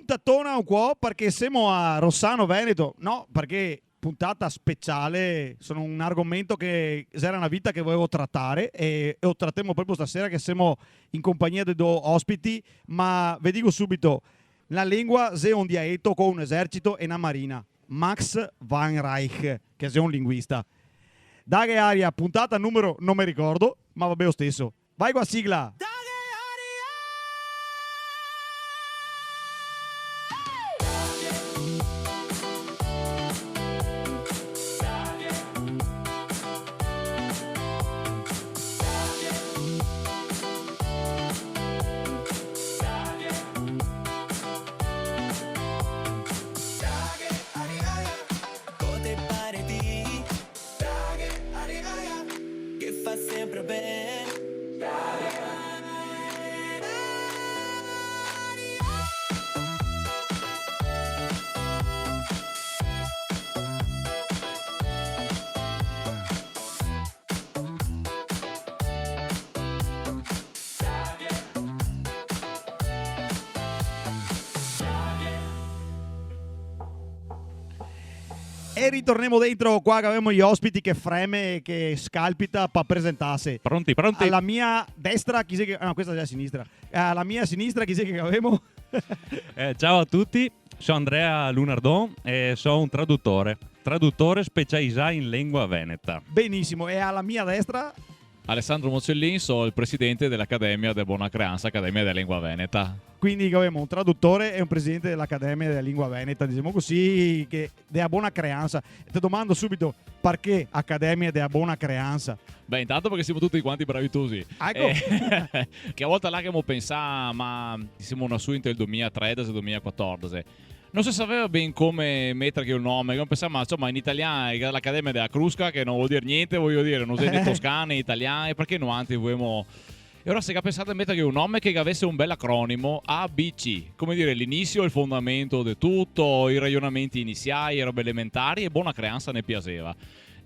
puntatona un po' perché siamo a Rossano Veneto, no, perché puntata speciale, sono un argomento che era una vita che volevo trattare e lo trattiamo proprio stasera che siamo in compagnia di due ospiti, ma vi dico subito, la lingua è un dialetto con un esercito e una marina. Max Van Reich, che è un linguista. Daghe aria, puntata numero non mi ricordo, ma vabbè lo stesso. Vai qua sigla! E ritorniamo dentro qua che abbiamo gli ospiti che freme e che scalpita per presentarsi. Pronti? Alla mia destra, chi sei che... No, questa è la sinistra. Alla mia sinistra, chi sei che abbiamo? Ciao a tutti, sono Andrea Lunardon e sono un traduttore specializzato in lingua veneta. Benissimo, e alla mia destra... Alessandro Mocellin, sono il presidente dell'Accademia della Buona Creanza, Accademia della Lingua Veneta. Quindi abbiamo un traduttore e un presidente dell'Accademia della Lingua Veneta, diciamo così, che della Buona Creanza. Ti domando subito, perché Accademia della Buona Creanza? Beh, intanto perché siamo tutti quanti bravitosi. Ecco. Che a volte là che mo pensa, ma siamo una su inter il 2013 e 2014. Non si sapeva ben come mettere il nome, come pensavo, ma insomma in italiano è l'Accademia della Crusca, che non vuol dire niente, voglio dire, non sei toscane, italiane, perché no anche vogliamo... E ora si è pensato a mettere un nome che avesse un bel acronimo ABC, come dire l'inizio e il fondamento di tutto, i ragionamenti iniziali, le robe elementari e Buona Creanza ne piaceva.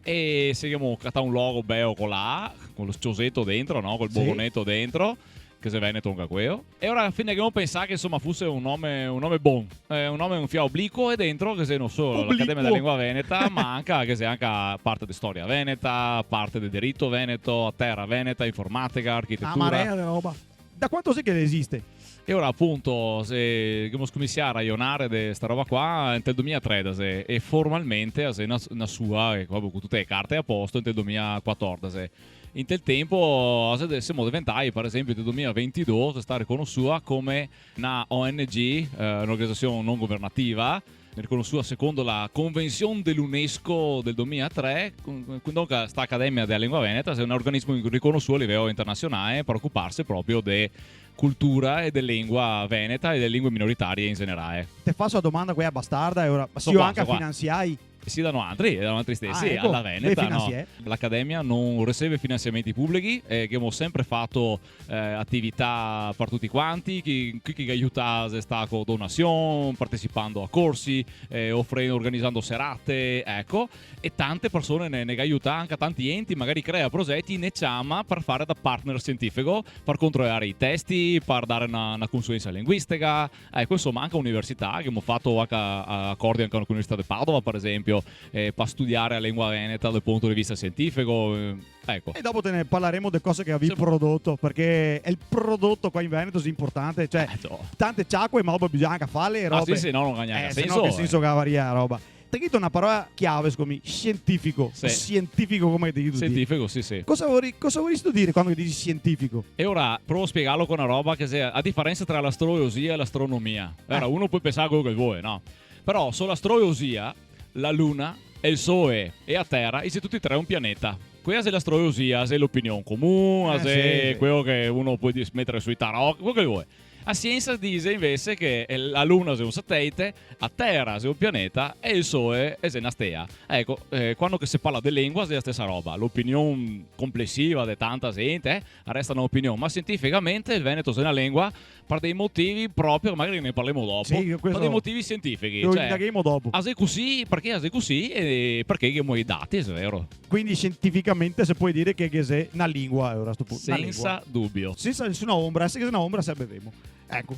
E seguiamo un logo bello con la A, con lo sciosetto dentro, no? Col bogonetto dentro, che se Veneto un caqueo. E ora alla fine che non pensare che insomma fosse un nome buon, un nome un fia obliquo e dentro che se non solo l'Accademia della Lingua Veneta, ma anche che sia anche parte di storia veneta, parte del diritto veneto, a terra veneta, informatica, architettura. Marea di roba. Da quanto sei che esiste? E ora appunto se abbiamo cominciato a ragionare di questa roba qua nel 2013 e formalmente è una sua, con tutte le carte a posto nel 2014. In quel tempo siamo diventati, per esempio, nel 2022, sta riconosciuta come una ONG, un'organizzazione non governativa, riconosciuta secondo la Convenzione dell'UNESCO del 2003, quindi questa Accademia della Lingua Veneta è un organismo riconosciuto a livello internazionale per occuparsi proprio di cultura e della lingua veneta e delle lingue minoritarie in generale. Ti faccio la domanda qui a bastarda e ora io anche a finanziai. Si danno altri stessi ecco, alla Veneta, no? Finanziè. L'Accademia non riceve finanziamenti pubblici e abbiamo sempre fatto attività per tutti quanti, chi aiuta sta con donazioni, partecipando a corsi, organizzando serate, ecco, e tante persone ne aiutano, anche tanti enti, magari crea progetti, ne chiama per fare da partner scientifico, per controllare i testi, per dare una consulenza linguistica, ecco, insomma anche università, che abbiamo fatto anche accordi anche con l'Università di Padova, per esempio, per studiare la lingua veneta dal punto di vista scientifico, ecco. E dopo te ne parleremo delle cose che avevi prodotto, perché è il prodotto qua in Veneto è importante, cioè tante ciacque ma bisogna anche farle robe. Sì, no, non ha neanche senso. Se no che senso che varia roba. Ti chiedo una parola chiave, secondo me, scientifico. Sì. Scientifico come ti dico. Scientifico, sì. Cosa vorresti dire quando dici scientifico? E ora provo a spiegarlo con una roba che sia a differenza tra l'astrologia e l'astronomia. Ora uno può pensare a quello che vuole, no? Però sull'astrologia la Luna e il Sole e a Terra, e se tutti e tre un pianeta. Questa è l'astrologia, se è l'opinione comune, se è quello che uno può mettere sui tarocchi, quello che vuole. La scienza dice invece che la Luna è un satellite, a Terra è un pianeta e il Sole è una stea. Ecco, quando si parla di lingua è la stessa roba. L'opinione complessiva di tanta gente resta un'opinione, ma scientificamente il Veneto è una lingua per dei motivi proprio, magari ne parliamo dopo, per dei motivi scientifici. Lo indagheremo dopo. Perché è così e perché abbiamo i dati, è vero. Quindi scientificamente si può dire che è una lingua ora a sto punto. Senza dubbio. Senza nessuna ombra, se è una ombra sapevamo. Ecco.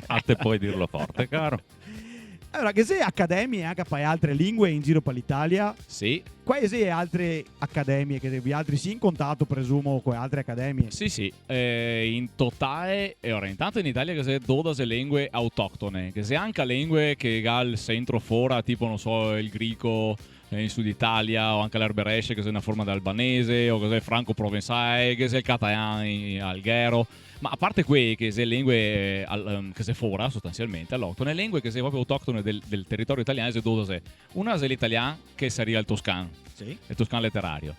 A te puoi dirlo forte, caro. Allora, che se accademie anche per altre lingue in giro per l'Italia, Sì, quali se altre accademie che vi altri sì in contatto, presumo, con altre accademie? sì. In totale, e ora intanto in Italia che se 12 lingue autoctone, che se anche lingue che ha il centro fora, tipo non so, il greco in Sud Italia, o anche l'erberesce che è una forma d'albanese, o che se franco-provenzale, che se il catalano alghero. Ma a parte quelle che se lingue che se fora sostanzialmente all'octone, lingue che se proprio autoctone del territorio italiano, se 12. Una è l'italiano, che sarebbe il toscano, Sì. il toscano letterario.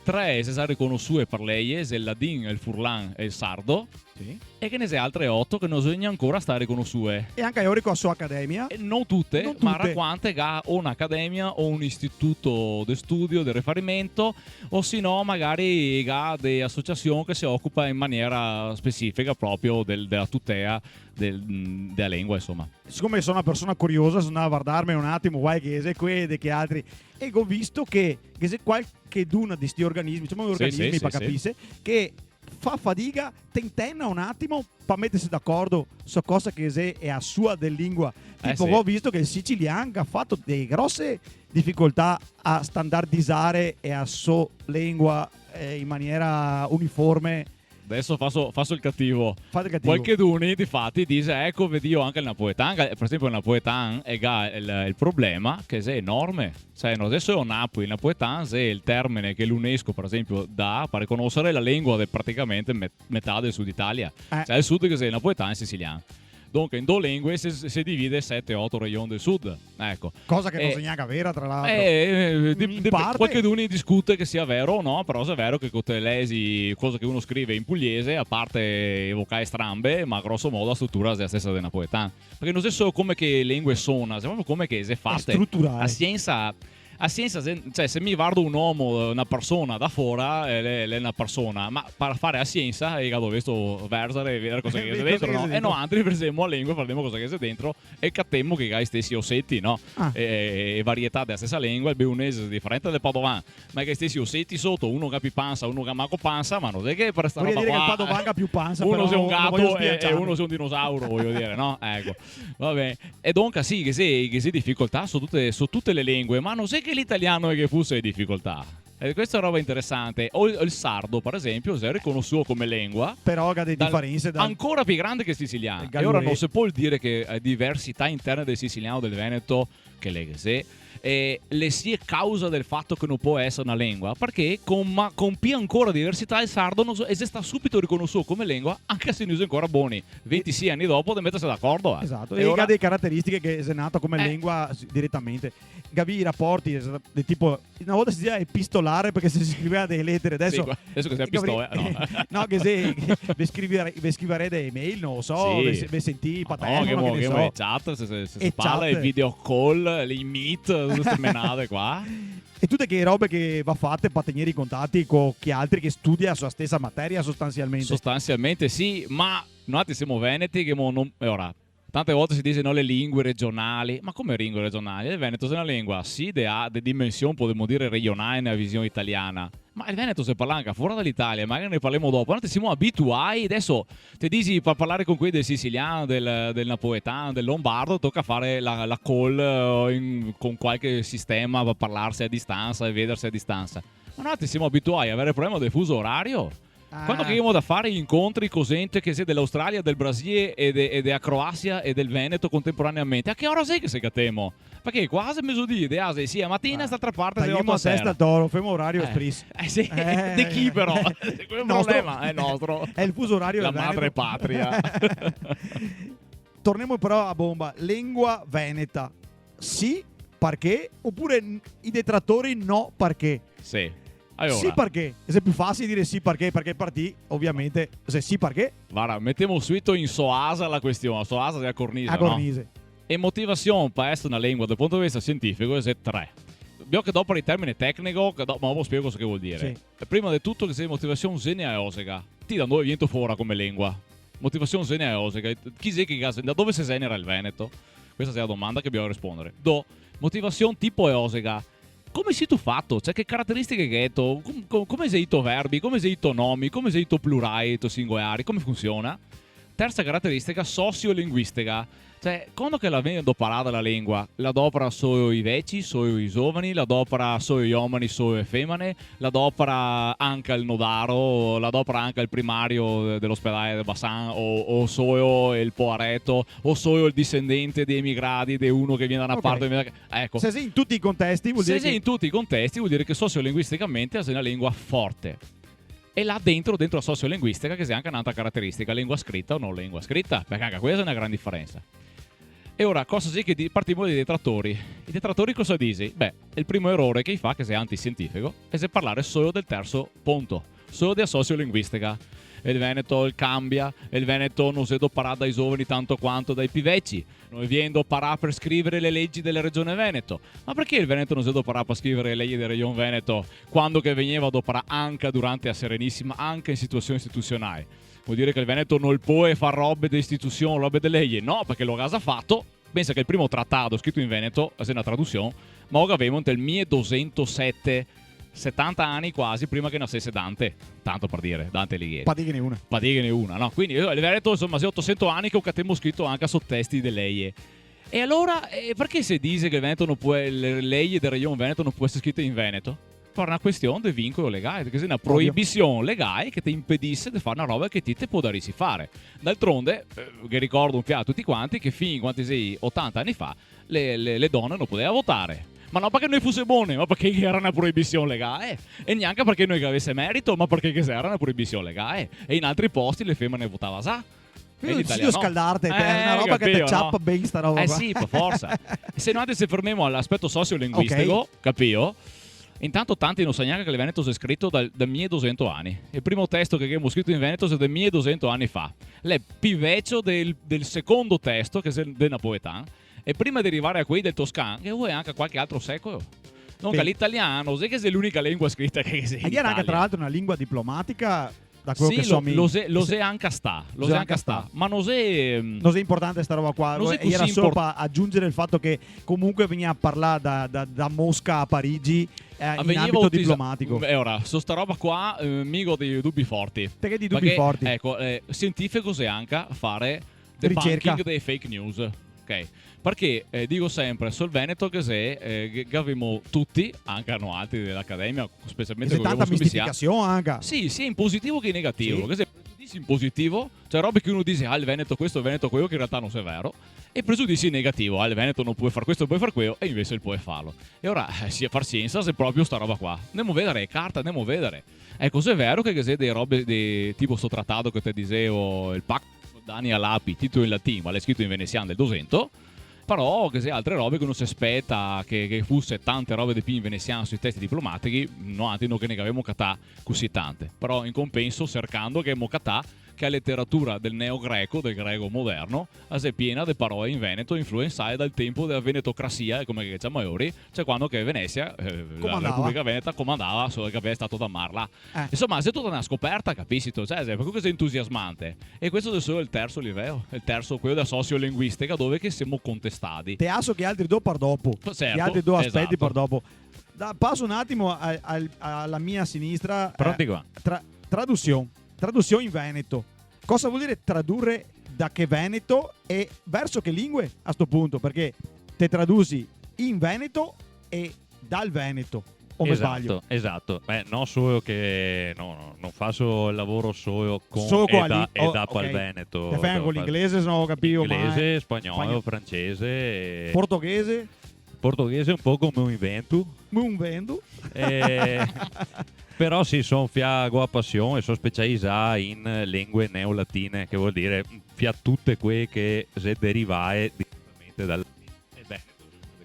3 se sa riconosciute per lei, è il ladin, il furlan e il sardo. Sì. E che ne sei altre 8 che non bisogna ancora stare riconosciute. E anche io ricordo su accademia. E non tutte, Non ma tutte. racquante che ha o un'accademia o un istituto di studio, di riferimento, o se no magari ha delle associazioni che si occupa in maniera specifica proprio della tutela della lingua, insomma. Siccome sono una persona curiosa, sono andato a guardarmi un attimo, guai che se quelle che altri, e ho visto che se qualche d'una di questi organismi, diciamo organismi sì, per sì. capire, che fa fatica, tentenna un attimo per mettersi d'accordo su cosa che se è a sua del lingua. Tipo, sì. ho visto che il siciliano ha fatto delle grosse difficoltà a standardizzare e a sua lingua in maniera uniforme. Adesso faccio il cattivo. Fate il cattivo. Qualche d'uni difatti dice ecco vedi io anche il napoletano, per esempio il napoletano è il problema che se è enorme, cioè adesso è un Napoli, il napoletano è il termine che l'UNESCO per esempio dà per riconoscere la lingua di praticamente metà del sud Italia, cioè il sud che se il napoletano è siciliano. Dunque in due lingue si divide 7-8 regioni del sud, ecco. Cosa che non sia neanche vera, tra l'altro. In parte. Qualche d'uni discute che sia vero o no, però se è vero che con te lesi cosa che uno scrive in pugliese, a parte evocare strambe, ma grosso modo la struttura è la stessa del napoletano. Perché non è solo come che lingue sono, è proprio come che si è fatte. È strutturale. A scienza, cioè se mi guardo un uomo, una persona da fuori, è una persona, ma per fare a scienza è dovuto versare e vedere cosa che c'è dentro, no? E noi altri pensiamo a lingua, parliamo cosa che c'è dentro e cappiamo che ha i stessi ossetti, no? E varietà della stessa lingua, il beunese è differente del padovano, ma che i stessi ossetti sotto, uno che panza, uno che manco panza, ma non è che per stare Voglio dire qua, che il padovano ha più panza, uno però sia un non voglio gatto e sbilanciarmi. uno sia un dinosauro, voglio dire, no? Ecco, vabbè. E dunque sì, che si difficoltà su tutte le lingue, ma non sai che l'italiano è che fosse difficoltà. E questa è roba interessante. O il sardo, per esempio, se è riconosciuto come lingua, però ha delle differenze ancora più grande che il siciliano. Il E ora gallurese. non si può dire che diversità interne del siciliano o del veneto, che le se le sia causa del fatto che non può essere una lingua, perché con più ancora diversità il sardo non so, e se sta subito riconosciuto come lingua, anche se ne usa ancora buoni 26 anni dopo di mettersi d'accordo. Esatto, E e ora- ha delle caratteristiche che è nato come lingua direttamente. Gavi i rapporti del tipo, una volta si diceva epistolare perché si scriveva delle lettere, adesso Sì, adesso che sei a pistola, no. no, che se vi scrivere delle mail, non lo so, Sì. vi sentì No, paterno, che ne so. chat, se E parla, chat. i video call, i meet, tutte queste menate qua. E tutte che robe che va fatte per tenere i contatti con chi altri che studia la sua stessa materia sostanzialmente. Sostanzialmente sì, ma noi siamo veneti che non... e ora, tante volte si dice no, le lingue regionali, ma come lingue regionali? Il Veneto è una lingua, sì, di dimensione, potremmo dire regionale nella visione italiana, ma il Veneto si parla anche fuori dall'Italia, magari ne parliamo dopo. Noi siamo abituati, adesso ti dici per parlare con quelli del siciliano, del napoletano, del lombardo, tocca fare la call con qualche sistema per parlarsi a distanza e vedersi a distanza. Ma noi siamo abituati a avere il problema del fuso orario. Quando che abbiamo da fare gli incontri con gente che sia dell'Australia, del Brasile e della Croazia e del Veneto contemporaneamente, a che ora sei che sei catemo? Perché quasi mezzodì, sì, a mattina d'altra parte alle 8 Tagliamo a sera. testa d'oro, femo orario espris. Sì, di chi però? Quel problema è nostro. È il fuso orario La del madre Veneto. patria. Torniamo però a bomba. Lingua veneta. Sì, perché? Oppure i detrattori no, perché? Sì. Allora, Sì, perché? Se è più facile dire sì perché partì, ovviamente, se sì perché, guarda, mettiamo subito in soasa la questione. Soasa è la cornise, a no? cornise. E motivazione per essere una lingua dal punto di vista scientifico è 3. Abbiamo che dopo il termine tecnico, ma dopo spiego cosa che vuol dire. Sì. Prima di tutto che se motivazione genealogica, ti da noi viene fuori come lingua. Motivazione genealogica, chi sei che da dove si genera il Veneto? Questa è la domanda che dobbiamo rispondere. Motivazione tipo eosica. Come sei tu fatto? Cioè che caratteristiche che hai tu? Come sei tu verbi? Come sei tu nomi? Come sei tu plurali, tu singolari? Come funziona? terza caratteristica sociolinguistica. Cioè, quando che la vengono parata la lingua, la dopera solo i vecchi, solo i giovani, la dopera solo gli uomini, solo le femmine, la dopera anche il nodaro, la dopera anche il primario dell'ospedale di Bassan, o solo il poaretto, o solo il discendente dei emigrati, di uno che viene da una parte. Ecco. Se sei in tutti i contesti vuol dire Se sei in tutti i contesti vuol dire che sociolinguisticamente sei una lingua forte. E là dentro la sociolinguistica che sia anche un'altra caratteristica, lingua scritta o non lingua scritta, perché anche questa è una gran differenza. E ora, cosa sì che partiamo dai detrattori. I detrattori cosa dici? Beh, il primo errore che fa, che sei antiscientifico, è se parlare solo del terzo punto, solo della sociolinguistica. Il Veneto il cambia, il Veneto non si doparà dai giovani tanto quanto dai più vecchi. Noi viene doparà per scrivere le leggi della regione Veneto. Ma perché il Veneto non si doparà per scrivere le leggi della regione Veneto quando che veniva doparà anche durante la Serenissima, anche in situazioni istituzionali? Vuol dire che il Veneto non può fare robe di istituzione, robe di leggi? No, perché lo ha fatto. Pensa che il primo trattato scritto in Veneto, è una traduzione, ma lo avevamo nel 1207, 70 anni quasi prima che nascesse Dante. Tanto per dire, Dante Alighieri. Padighene una, no? Quindi il Veneto, insomma, sono 800 anni che abbiamo scritto anche a sottesti di leggi. E allora, perché si dice che il Veneto non può, le leggi del Regione Veneto non può essere scritte in Veneto? Per una questione di vincolo legale, perché è una proibizione legale che ti impedisse di fare una roba che ti può darsi fare. D'altronde, che ricordo un fiato tutti quanti, che fin quanti sei 80 anni fa le donne non potevano votare. Ma non perché noi fosse buone, ma perché era una proibizione legale. E neanche perché noi che avesse merito, ma perché era una proibizione legale. E in altri posti le femmine votavano già. Quindi non ci scaldarte, è una roba che ti ciappa ben sta roba. Sì, per forza. Se noi se fermiamo all'aspetto sociolinguistico, capio? Intanto tanti non sanno neanche che il Veneto si è scritto da 1200 anni. Il primo testo che abbiamo scritto in Veneto è da 1200 anni fa. L'è più vecchio del secondo testo, che è del napoletano. E prima di arrivare a quelli del toscano, che vuoi anche qualche altro secolo. Non che l'italiano, sai che è l'unica lingua scritta che esiste. E era anche tra l'altro una lingua diplomatica. Da quello che so, lo sé anche sta, ma non è importante sta roba qua. Era solo per aggiungere il fatto che comunque veniva a parlare da Mosca a Parigi in ambito diplomatico. Ora, su sta roba qua migo dei dubbi forti. Perché di dubbi forti? Ecco, scientifico è anche fare ricerca dei fake news. Ok. Perché dico sempre sul Veneto che se abbiamo tutti, anche hanno altri dell'Accademia, specialmente con tanta mistificazione anche. Sì, sia in positivo che in negativo. Sì. Che se pregiudizi in positivo, cioè robe che uno dice il Veneto questo, il Veneto quello, che in realtà non è vero. E pregiudizi in negativo, il Veneto non può fare questo, può fare quello, e invece il può farlo. E ora, sia far scienza se proprio sta roba qua. Andiamo a vedere, carta, andiamo a vedere. Ecco, se è vero che se dei robe tipo sto trattato che ti dicevo, il pacto Dani Alapi, titolo in latino, ma l'è scritto in veneziano del 200. Però che se altre robe che uno si aspetta che fosse tante robe di più in veneziano sui testi diplomatici, no, anche non che ne avevamo catà così tante. Però in compenso cercando che catà che la letteratura del neogreco, del greco moderno, è piena di parole in Veneto influenzate dal tempo della venetocrazia, come che diciamo ora, cioè quando che Venezia, la Repubblica Veneta, comandava solo che aveva stato da Marla. Insomma, se tutta una scoperta, capisci tu, cioè, per questo è entusiasmante. E questo è solo il terzo livello, il terzo, quello della sociolinguistica, dove che siamo contestati. Te asso che altri due per dopo, certo, gli altri due aspetti esatto. per dopo. Passo un attimo alla mia sinistra. Pronti qua. Traduzione in Veneto. Cosa vuol dire tradurre da che Veneto e verso che lingue a sto punto? Perché te traduci in Veneto e dal Veneto. O mi sbaglio? Esatto. Beh, non solo che non faccio il lavoro solo con il Veneto. Te fai anche con l'inglese, se non ho capito. Inglese, spagnolo, francese. Portoghese? Portoghese un po' come un invento. Però sì, sono fiago a passione e sono specializzato in lingue neolatine, che vuol dire tutte quelle che si derivano direttamente dal Veneto.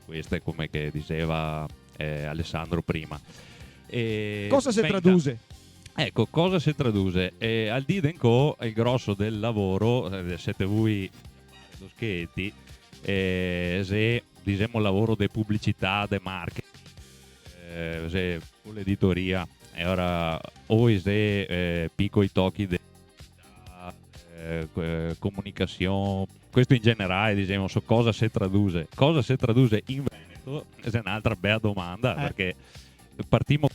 Queste, come che diceva Alessandro prima. Cosa si traduce? Ecco, cosa si traduce? Al Didenco il grosso del lavoro, siete voi lo schetti, se diciamo lavoro di pubblicità, di marketing, se l'editoria, e ora o se piccoli tocchi di comunicazione, questo in generale, diciamo, so cosa si traduce in Veneto è un'altra bella domanda, perché partiamo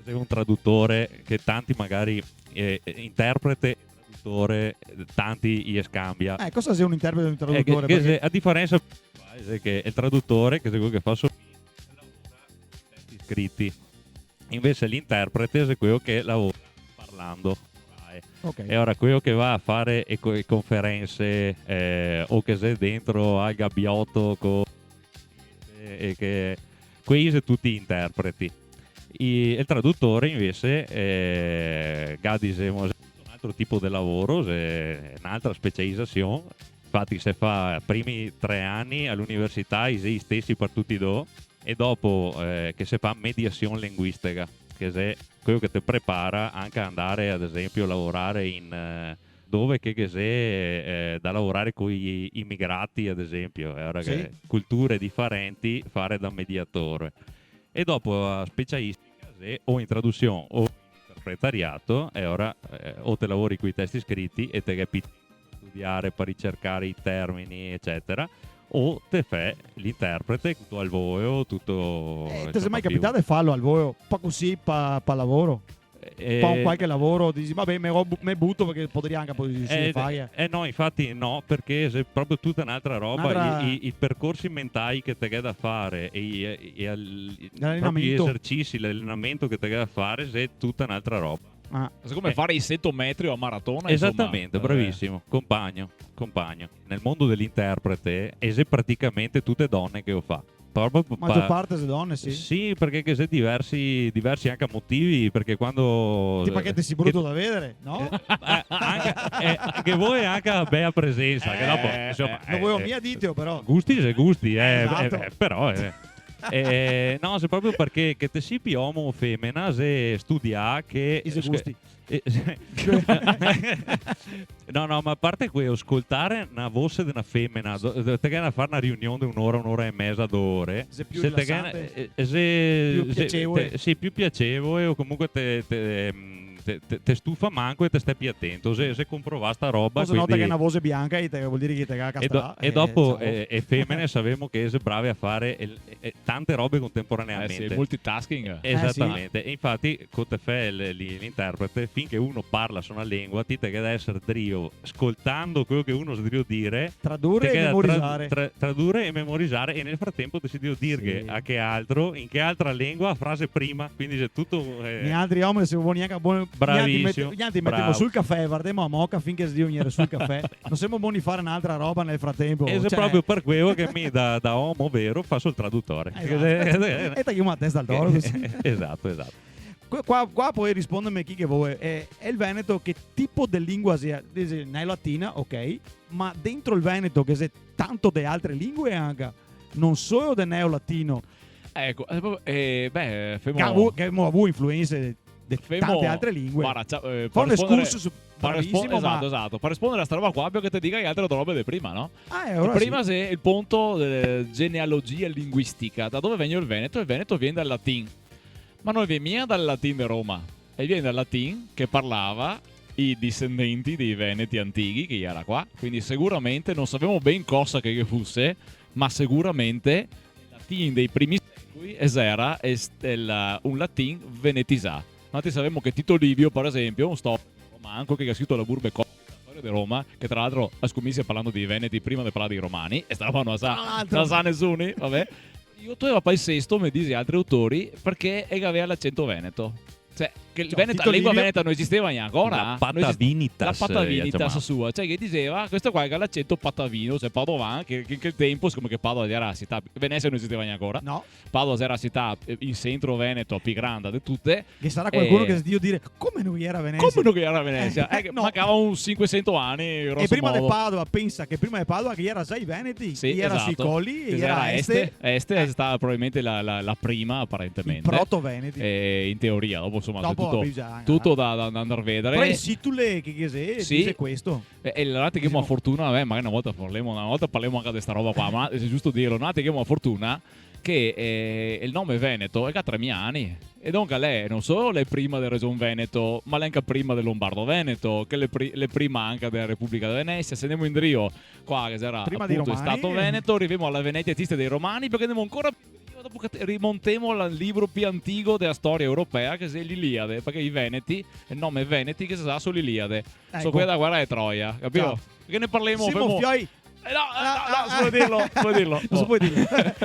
da un traduttore che tanti magari interprete traduttore tanti gli scambia. Cosa sia un interprete e un traduttore? Che Perché- a differenza che il traduttore, che è quello che fa solo testi scritti, invece l'interprete è quello che lavora parlando. Ok. E ora quello che va a fare conferenze o che sei dentro al gabbiotto e che quei sono tutti interpreti. Il traduttore invece diciamo, un altro tipo di lavoro, un'altra specializzazione. Infatti se fa primi 3 anni all'università i stessi per tutti e due, e dopo che si fa mediazione linguistica, che è quello che ti prepara anche ad andare ad esempio a lavorare in dove che sei da lavorare con gli immigrati ad esempio, ora Sì. che culture differenti fare da mediatore. E dopo a specialistica o in traduzione o in interpretariato, e ora o te lavori con i testi scritti e te capi studiare per ricercare i termini eccetera, o te fai l'interprete tutto al volo, tutto Ti sei mai capitato di farlo al volo? Un po' così, pa lavoro? Fa un qualche lavoro, dici vabbè me butto perché potrei anche fare. No, infatti no, perché è proprio tutta un'altra roba. I percorsi mentali che te hai da fare e proprio gli esercizi, l'allenamento che te hai da fare è tutta un'altra roba. Come fare i 100 metri o a maratona. Esattamente, insomma. bravissimo, compagno. Nel mondo dell'interprete è praticamente tutte donne che lo fa. Maggior parte delle donne, sì. Sì, perché che sei diversi anche motivi, perché quando tipo che ti si brutto da vedere, no? Anche voi anche a bella presenza, che dopo insomma lo vuoi mia diteo però. Gusti se gusti, esatto. però no, se proprio perché che te si uomo o femmina se studia che I gusti. no, ma a parte quello, ascoltare una voce di una femmina, te che fare una riunione di un'ora e mezza, 2 ore, se più più piacevole. Sì, più piacevole, o comunque te stufa manco e te stai più attento. Se comprova sta roba, cosa nota che è una voce bianca e vuol dire che te caga e dopo femmine sapevamo che sei brave a fare tante robe contemporaneamente. Sì, multitasking. Esattamente. Sì. E infatti con te fai l'interprete, finché uno parla su una lingua ti deve essere drio ascoltando quello che uno deve dire, tradurre e memorizzare. Tradurre e memorizzare, e nel frattempo ti si deve dire a che altro, in che altra lingua, frase prima, quindi c'è tutto gli altri uomini se vuoi neanche buoni. Bravissimo. Gli altri mettiamo sul caffè, guardiamo a moca finché si venire sul caffè. Non siamo buoni a fare un'altra roba nel frattempo. E è proprio per quello che mi da uomo vero faccio il traduttore. Esatto. E tagliamo a testa al toro. Esatto. Qua puoi rispondermi chi che vuoi. È il Veneto che tipo di lingua sia? È latina, ok, ma dentro il Veneto che c'è tanto di altre lingue anche, non solo del neolatino. Ecco, che ha avuto influenze di tante altre lingue. Fa un escurso su bravissimo, esatto. Per rispondere a sta roba qua abbiamo che ti dica che altre robe di prima, no? sì. Prima se il punto della genealogia linguistica, da dove viene il Veneto? Il Veneto viene dal latin. Ma non viene dal latin di Roma, e viene dal latin che parlava i discendenti dei Veneti antichi che era qua. Quindi sicuramente non sappiamo ben cosa che fosse, ma sicuramente il latin dei primi secoli era un latin venetisà. Noi sappiamo che Tito Livio, per esempio, un storico romanco che ha scritto la Burbe la storia di Roma, che tra l'altro ha scommesso parlando dei Veneti prima di parlare dei Romani, e stavano a sa nessuno, vabbè. Io trovo poi il sesto, mi dice altri autori, perché aveva l'accento veneto. Cioè, che il Veneto, la lingua veneta non esisteva neanche ancora. La patavinitas. La patavinitas sua. Cioè, che diceva, questo qua è l'accento patavino, cioè Padovan, che in quel tempo, siccome che Padova era la città, Venezia non esisteva neanche ancora. No. Padova era la città in centro Veneto, più grande di tutte. Che sarà qualcuno che si dio dire, come non era Venezia? Come non era Venezia? No. Mancava un 500 anni. E prima di Padova, pensa che prima di Padova che era già i Veneti, sì, era esatto. sui colli, che era Este. Este è stata probabilmente la prima, apparentemente. Il proto-Veneti. In teoria, dopo insomma, dopo tutto da andare a vedere. Però sì, tu le che dice questo. E l'altro che abbiamo fortuna, magari una volta parliamo anche di questa roba qua, ma è giusto dirlo, l'altro che abbiamo fortuna che il nome Veneto è che ha 3.000 anni. E dunque lei non solo è prima della Regione Veneto, ma anche prima del Lombardo Veneto, che è prima anche della Repubblica di Venezia. Se andiamo in Rio, qua che era prima appunto di Romani, Stato Veneto, arriviamo alla Venetia Tiste dei Romani, perché andiamo ancora dopo che rimontiamo al libro più antico della storia europea, che è l'Iliade, perché i Veneti, il nome Veneti che si sa sull'Iliade, sono quella da guerra di Troia, capito? Ciao. Perché ne parliamo? Simo Fioi. No, si può dirlo. Non si può dire.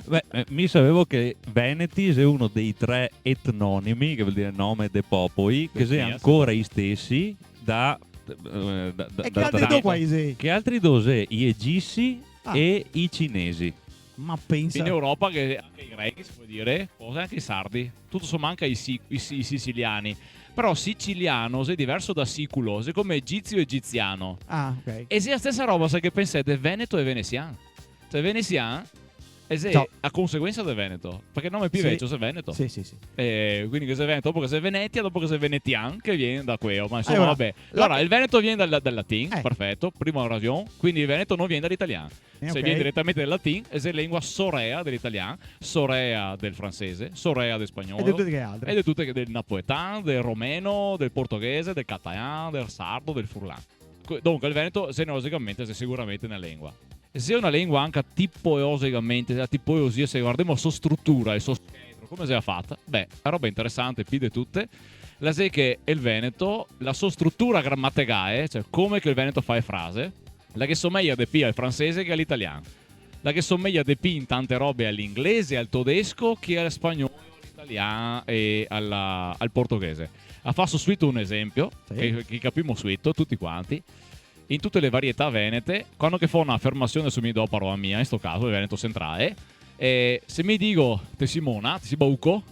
Beh, mi sapevo che Veneti è uno dei 3 etnonimi, che vuol dire nome dei popoli, che sono ancora i stessi da E che altri due paesi? che altri due? Gli egizi e i cinesi. Ma pensa. In Europa, che anche i greci, si può dire, forse anche i sardi, tutto sommato anche i siciliani. Però siciliano è diverso da siculo, è come egizio e egiziano. Ah, ok. E se la stessa roba, se che pensate, Veneto e Veneziano. Cioè Veneziano è a conseguenza del Veneto, perché il nome più vecchio è Veneto. Sì. Quindi che sei Veneto, dopo che sei Venetia, dopo che sei Venetian, che viene da quello. Ma insomma, Allora, vabbè. Allora, il Veneto viene dal latin, perfetto, prima ragione. Quindi il Veneto non viene dall'italiano. Se ok. viene direttamente dal latin, è la lingua sorea dell'italiano, sorea del francese, sorea del spagnolo. E di tutte che altre. E di tutte del napoletano, del romeno, del portoghese, del catalano, del sardo, del furlan. Dunque il Veneto, logicamente, è sicuramente una lingua. E se è una lingua anche tipoeosicamente, la tipoesia, se guardiamo la sua struttura e il suo scheletro, come si è fatta? Beh, è roba interessante, pide tutte. La sé che il Veneto, la sua struttura grammaticale, cioè come che il Veneto fa le frasi, la che somiglia di più al francese che all'italiano, la che somiglia di più in tante robe all'inglese, al tedesco che al spagnolo, all'italiano e al portoghese. Ha fatto subito un esempio, che capiamo subito tutti quanti. In tutte le varietà venete, quando che fa un'affermazione su mi do parola mia, in sto caso il Veneto centrale, se mi dico te Simona, te si bauco,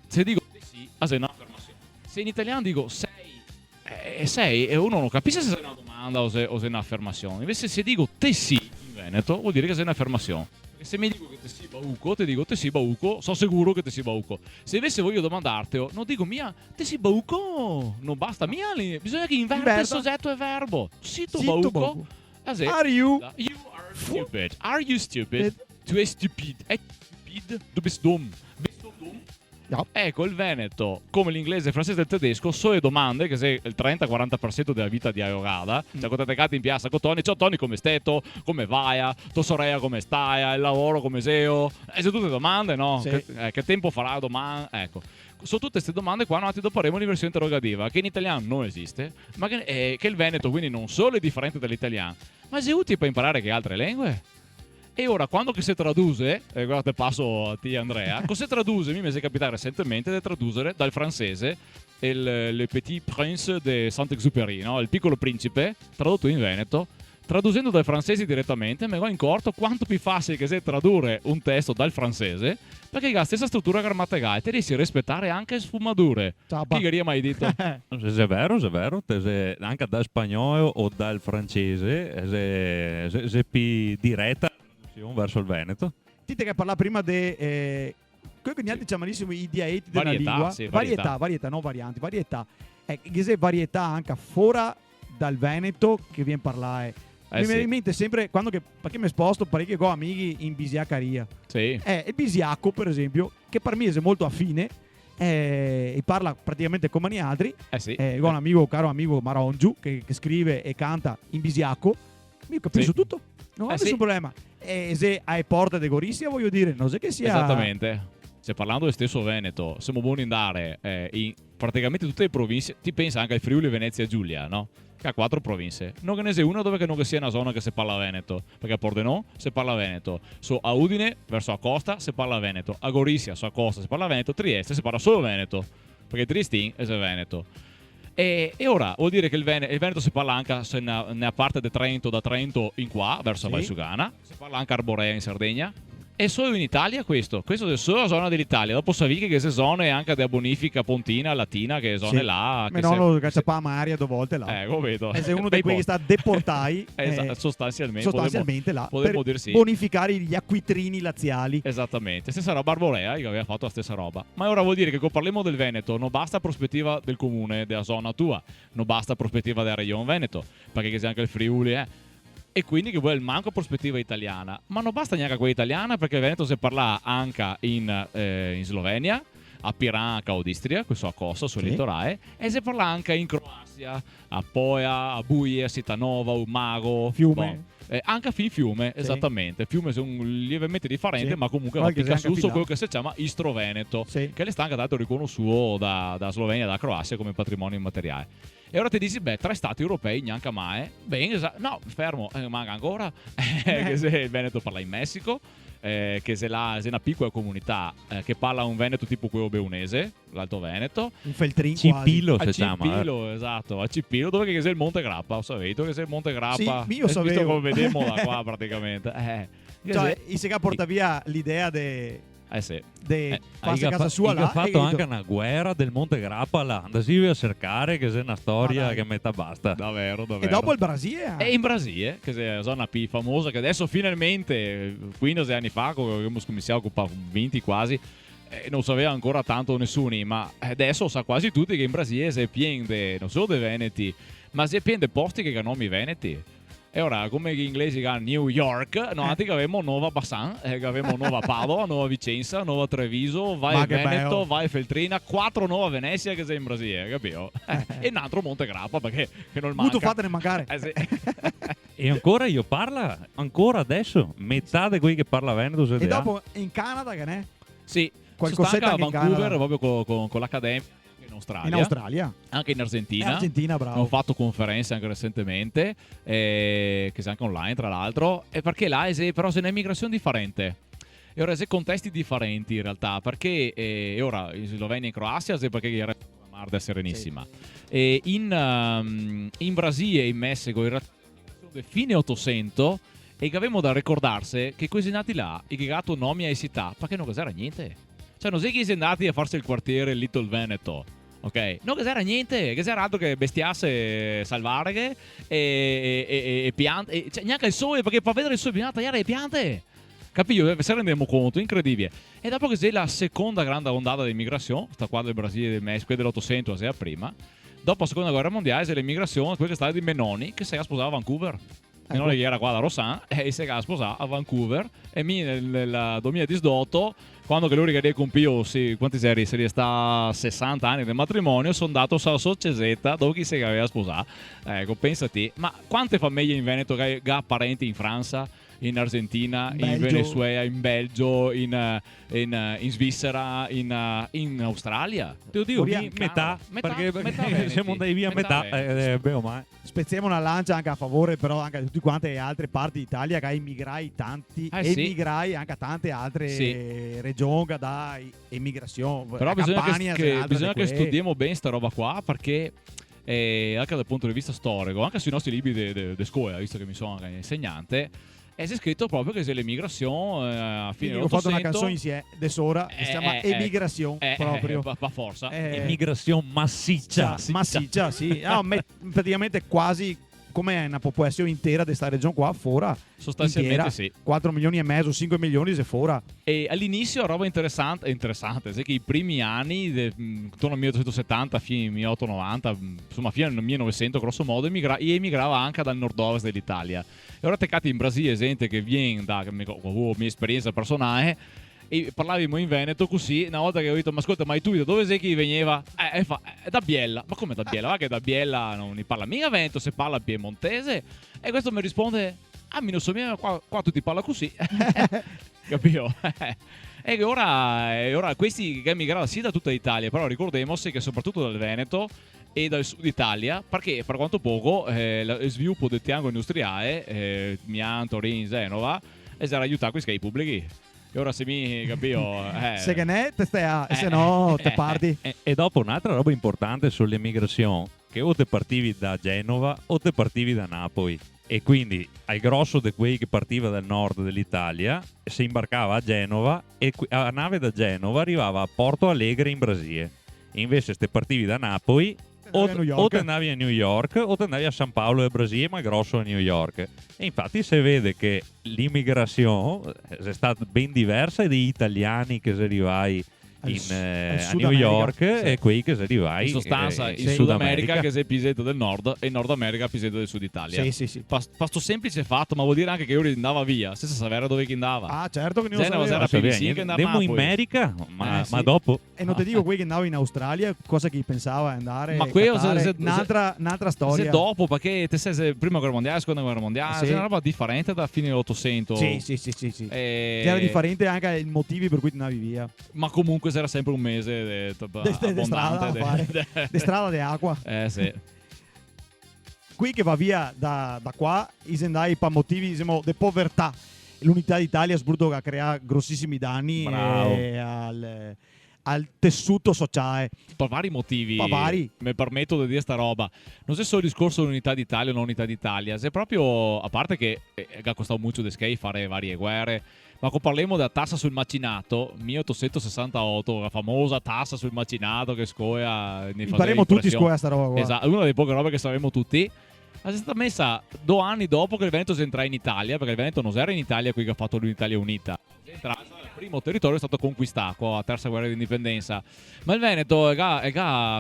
se dico te sì, è un'affermazione. Se in italiano dico sei, e uno non capisce se è una domanda o se è un'affermazione. Invece se dico te sì in Veneto, vuol dire che è un'affermazione. Perché se mi dico che te si bauco, ti dico te si bauco, sono sicuro che te si bauco. Se invece voglio domandarti, non dico mia, te si bauco, non basta mia, bisogna che inverte il soggetto e verbo. Si tu bauco. Are you? You are stupid. Are you stupid? Tu è stupid. È stupid? Tu bist dum. Bist du dum? No. Ecco, il Veneto, come l'inglese, il francese e il tedesco, sono le domande che se il 30-40% della vita di Aiogada, cioè quando te in piazza con Tony, ciao Tony, come steto, come vai, tua sorella come stai, il lavoro come seo, e sono tutte domande, no? Sì. Che tempo farà domani? Ecco, sono tutte queste domande qua, noi doparemo in versione interrogativa, che in italiano non esiste, ma che il Veneto quindi non solo è differente dall'italiano, ma è utile per imparare che altre lingue. E ora, quando che si traduce, guardate, passo a te Andrea, cosa si traduce? Mi è capitato recentemente di tradurre dal francese Le Petit Prince de Saint-Exupéry, no? Il piccolo principe, tradotto in Veneto. Traducendo dal francese direttamente, mi va in corto quanto più facile che sia tradurre un testo dal francese, perché ha la stessa struttura grammaticale, te riesci a rispettare anche sfumature. Chi che mai detto? Se è vero, anche dal spagnolo o dal francese, se più diretta verso il Veneto. Dite che parla prima di quello che gli altri chiamano i dialetti della Varietà, lingua. sì, varietà, non varianti, varietà. Che c'è varietà anche fuori dal Veneto che viene a parlare. Mi viene in mente sempre perché mi sposto parecchio con amici in Bisiacaria. Sì. Il Bisiaco, per esempio, che per me è molto affine. E parla praticamente come gli altri. Ho un caro amico Marongiu che scrive e canta in Bisiaco. Io capisco tutto. Non ho nessun problema. E se hai porte di Gorissia, voglio dire, non so che sia. Esattamente. Se parlando del stesso Veneto, siamo buoni ad andare in praticamente tutte le province. Ti pensa anche al Friuli Venezia Giulia, no? Che ha 4 province. Non che ne sia una dove che non sia una zona che si parla Veneto. Perché a Pordenone si parla Veneto. A Udine, verso a Costa, si parla Veneto. A Gorissia, a Costa, si parla Veneto. Trieste, si parla solo Veneto. Perché Triestin è Veneto. E ora vuol dire che il Veneto si parla anche se ne ha parte da Trento in qua, verso la Valsugana. Si parla anche Arborea in Sardegna. E solo in Italia questo è solo la zona dell'Italia. Dopo Savicchi che se zone anche da bonifica pontina, latina, che zone là. Ma non lo cacciapa a Maria 2 volte là. Lo vedo. E se uno di quelli che sta deportai sostanzialmente là potremmo per dir sì. Bonificare gli acquitrini laziali. Esattamente. Stessa roba Arborea che aveva fatto la stessa roba. Ma ora vuol dire che quando parliamo del Veneto non basta prospettiva del comune, della zona tua, non basta prospettiva della regione Veneto, perché c'è anche il Friuli, E quindi che vuole il manco prospettiva italiana. Ma non basta neanche quella italiana, perché il Veneto si parla anche in Slovenia, a Piran, a Odistria, questo a costa, sul Sì. litorale, e si parla anche in Croazia, a Poia, a Buie, a Sitanova, Umago, Fiume. anche a Fiume, Sì. esattamente. Fiume è lievemente differente, Sì. ma comunque va Qualche picca anche su su filato. quello che si chiama Istro Veneto, Sì. che le sta anche dato riconosciuto da Slovenia e da Croazia come patrimonio immateriale. E ora ti dici, beh, 3 stati europei, neanche mai. Bene, no, fermo, manca ancora. Che se il Veneto parla in Messico, che se là c'è una piccola comunità che parla un Veneto tipo quello beunese, l'Alto Veneto. Un feltrin quasi. Cipillo A si chiama. Cipillo, esatto, a Cipillo, dove che c'è il Monte Grappa, ho saputo che c'è il Monte Grappa. Sì, io Visto sapevo. come vediamo da qua praticamente. Cioè, si che porta via l'idea Sì. di farsi Hai a casa sua là. fatto e anche una guerra del Monte Grappa là. Andasi a cercare che c'è una storia dai. che metà basta. Davvero. E dopo il Brasile. E in Brasile, che è una zona più famosa, che adesso finalmente, 15 anni fa, come si occupa 20 quasi, non sapeva ancora tanto nessuno, ma adesso sa quasi tutti che in Brasile si è pieno non solo dei veneti, ma si è pieno di posti che hanno nomi veneti. E ora, come gli inglesi hanno New York, noi avevamo Nuova Bassan, avevamo Nuova Padova, Nuova Vicenza, Nuova Treviso, vai Ma che Veneto, bello. vai Feltrina, 4 Nuova Venezia che sei in Brasile, capito? E un altro Monte Grappa, perché che non manca. Muto fatene mancare. Sì. E ancora io parla, ancora adesso, metà di quelli che parla Veneto se E ne ha. dopo in Canada che ne? Sì, Qualcosetta sono anche a in Vancouver Canada. proprio con l'Accademia in Australia. In Australia. Anche in Argentina. Argentina, bravo. Hanno fatto conferenze anche recentemente, che sono anche online tra l'altro, e perché là però c'è un'immigrazione differente. E ora c'è contesti differenti in realtà, perché ora in Slovenia e in Croazia c'è perché era una marda serenissima. E in Brasile e in Messico in realtà sono fine 800 e che avevamo da ricordarsi che questi nati là, i che gatto nomi e città, perché non c'era niente. Cioè non sei che siamo andati a farsi il quartiere Little Veneto. Ok, non che c'era niente, che c'era altro che bestiasse salvarghe e piante, cioè neanche il sole, perché per vedere il sole bisogna tagliare le piante. Capito? Se rendiamo conto, incredibile. E dopo che c'è la seconda grande ondata di immigrazione, sta qua del Brasile e del Messico, dell'800, se prima, dopo la seconda guerra mondiale c'è l'immigrazione, quella stata di Menoni, che si è sposato a Vancouver. Menoni che era qua da Rossan, e si è sposato a Vancouver, e nel 2018, quando che lui che compio, quanti seri? Se sta 60 anni del matrimonio, sono andato a Soccesetta, dove chi si aveva sposato. Ecco, pensati, ma quante famiglie in Veneto che ha parenti in Francia, in Argentina, in Venezuela, in Belgio, in Svizzera, in Australia? Ti dico Via, metà, perché Veneti, siamo andati via metà, Veneti. beh, ormai. Spezziamo una lancia anche a favore però anche di tutte quante le altre parti d'Italia che immigrai tanti e sì. immigrai anche a tante altre regioni che da emigrazione. Però bisogna Campania, che studiamo bene sta roba qua, perché anche dal punto di vista storico, anche sui nostri libri di scuola, visto che mi sono anche insegnante, è scritto proprio che se l'emigrazione a fine ho fatto una 800 canzone insieme adesso che si chiama Emigrazione proprio. va forza. Immigrazione massiccia. Massiccia, sì. No, praticamente quasi come una popolazione intera di questa regione qua, fuori. Sostanzialmente intera, sì. 4 milioni e mezzo, 5 milioni se fuori. E all'inizio roba interessante, sai che i primi anni, intorno al 1870, fine 1890, insomma fino al 1900 grosso modo, emigrava anche dal nord-ovest dell'Italia. E ora teccati in Brasile, gente che viene da mia esperienza personale, e parlavamo in Veneto così, una volta che ho detto, ma ascolta, ma tu da dove sei che veniva? È da Biella. Ma come da Biella? Va che da Biella non ne parla mica Veneto, se parla piemontese. E questo mi risponde, mi non so mica, qua tu ti parla così. Capito? E che ora questi che emigravano sì da tutta l'Italia, però ricordiamoci che soprattutto dal Veneto e dal sud Italia, perché per quanto poco lo sviluppo del triangolo industriale, Milan, Torino, Genova, è stato aiutato questi pubblici. E ora se mi capito se che ne te stai se no te parti. E dopo un'altra roba importante sull'emigrazione, che o te partivi da Genova o te partivi da Napoli, e quindi al grosso di quei che partiva dal nord dell'Italia si imbarcava a Genova e a nave da Genova arrivava a Porto Alegre in Brasile. Invece se partivi da Napoli o te andavi a New York o te andavi a San Paolo del Brasile, ma grosso a New York. E infatti si vede che l'immigrazione è stata ben diversa degli italiani che si arrivai a Sud New America, York sì. e qui che se li vai In sostanza, in in Sud America che sei pisello del nord e in Nord America pisello del Sud Italia. Sì. Pasto semplice fatto, ma vuol dire anche che io andava via, senza sapere dove che andava. Ah, certo che non lo Genova sapevo. era Non so PVC bene, che andava a andiamo in Napoli. America ma Sì. dopo E non ti dico qui che andavo in Australia, cosa che pensava andare Ma quello Qatar, un'altra storia. Se dopo, perché te sei prima guerra mondiale, seconda guerra mondiale, Sì. è una roba differente da fine dell'Ottocento. Sì. E- Era differente anche i motivi per cui tu andavi via. Ma comunque c'era sempre un mese De strada a fare. De strada di acqua. Sì. Qui che va via da qua, Isendai per motivi diciamo, di povertà. L'unità d'Italia sburdo ha creato grossissimi danni Bravo. al tessuto sociale. Per vari motivi. Per vari. Mi permetto di dire sta roba. Non è solo il discorso dell'unità d'Italia o non unità d'Italia, se proprio, a parte che ha costato molto di skate fare varie guerre, ma quando parliamo della tassa sul macinato, 1868, la famosa tassa sul macinato che scoia ne Imparemo tutti scuola sta roba qua. Esatto, una delle poche robe che sapevamo tutti. È stata messa 2 anni dopo che il Veneto si entra in Italia, perché il Veneto non era in Italia qui che ha fatto l'Italia Unita. Il primo territorio è stato conquistato a terza guerra di indipendenza. Ma il Veneto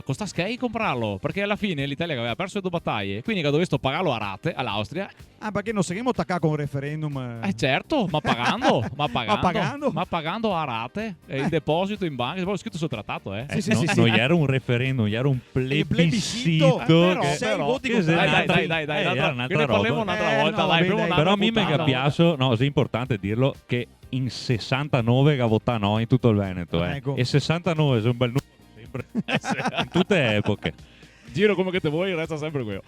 costa skate comprarlo, perché alla fine l'Italia aveva perso le 2 battaglie, quindi ha dovuto pagarlo a rate all'Austria. Ah, perché non saremo attaccati con un referendum? Certo, ma pagando, Ma pagando a rate il deposito in banca, è proprio scritto sul trattato, Sì. non era un referendum, era un plebiscito però, che- sei voti che contrari. Dai, era un'altra ne parliamo roba. un'altra volta, no, dai, vabbè, prima dai. un'altra Però a me mi puntata. capiasso, no, è importante dirlo, che in 69 che votà no in tutto il Veneto. Ecco. E 69 è un bel numero sempre, in tutte epoche. Giro come che te vuoi, resta sempre quello.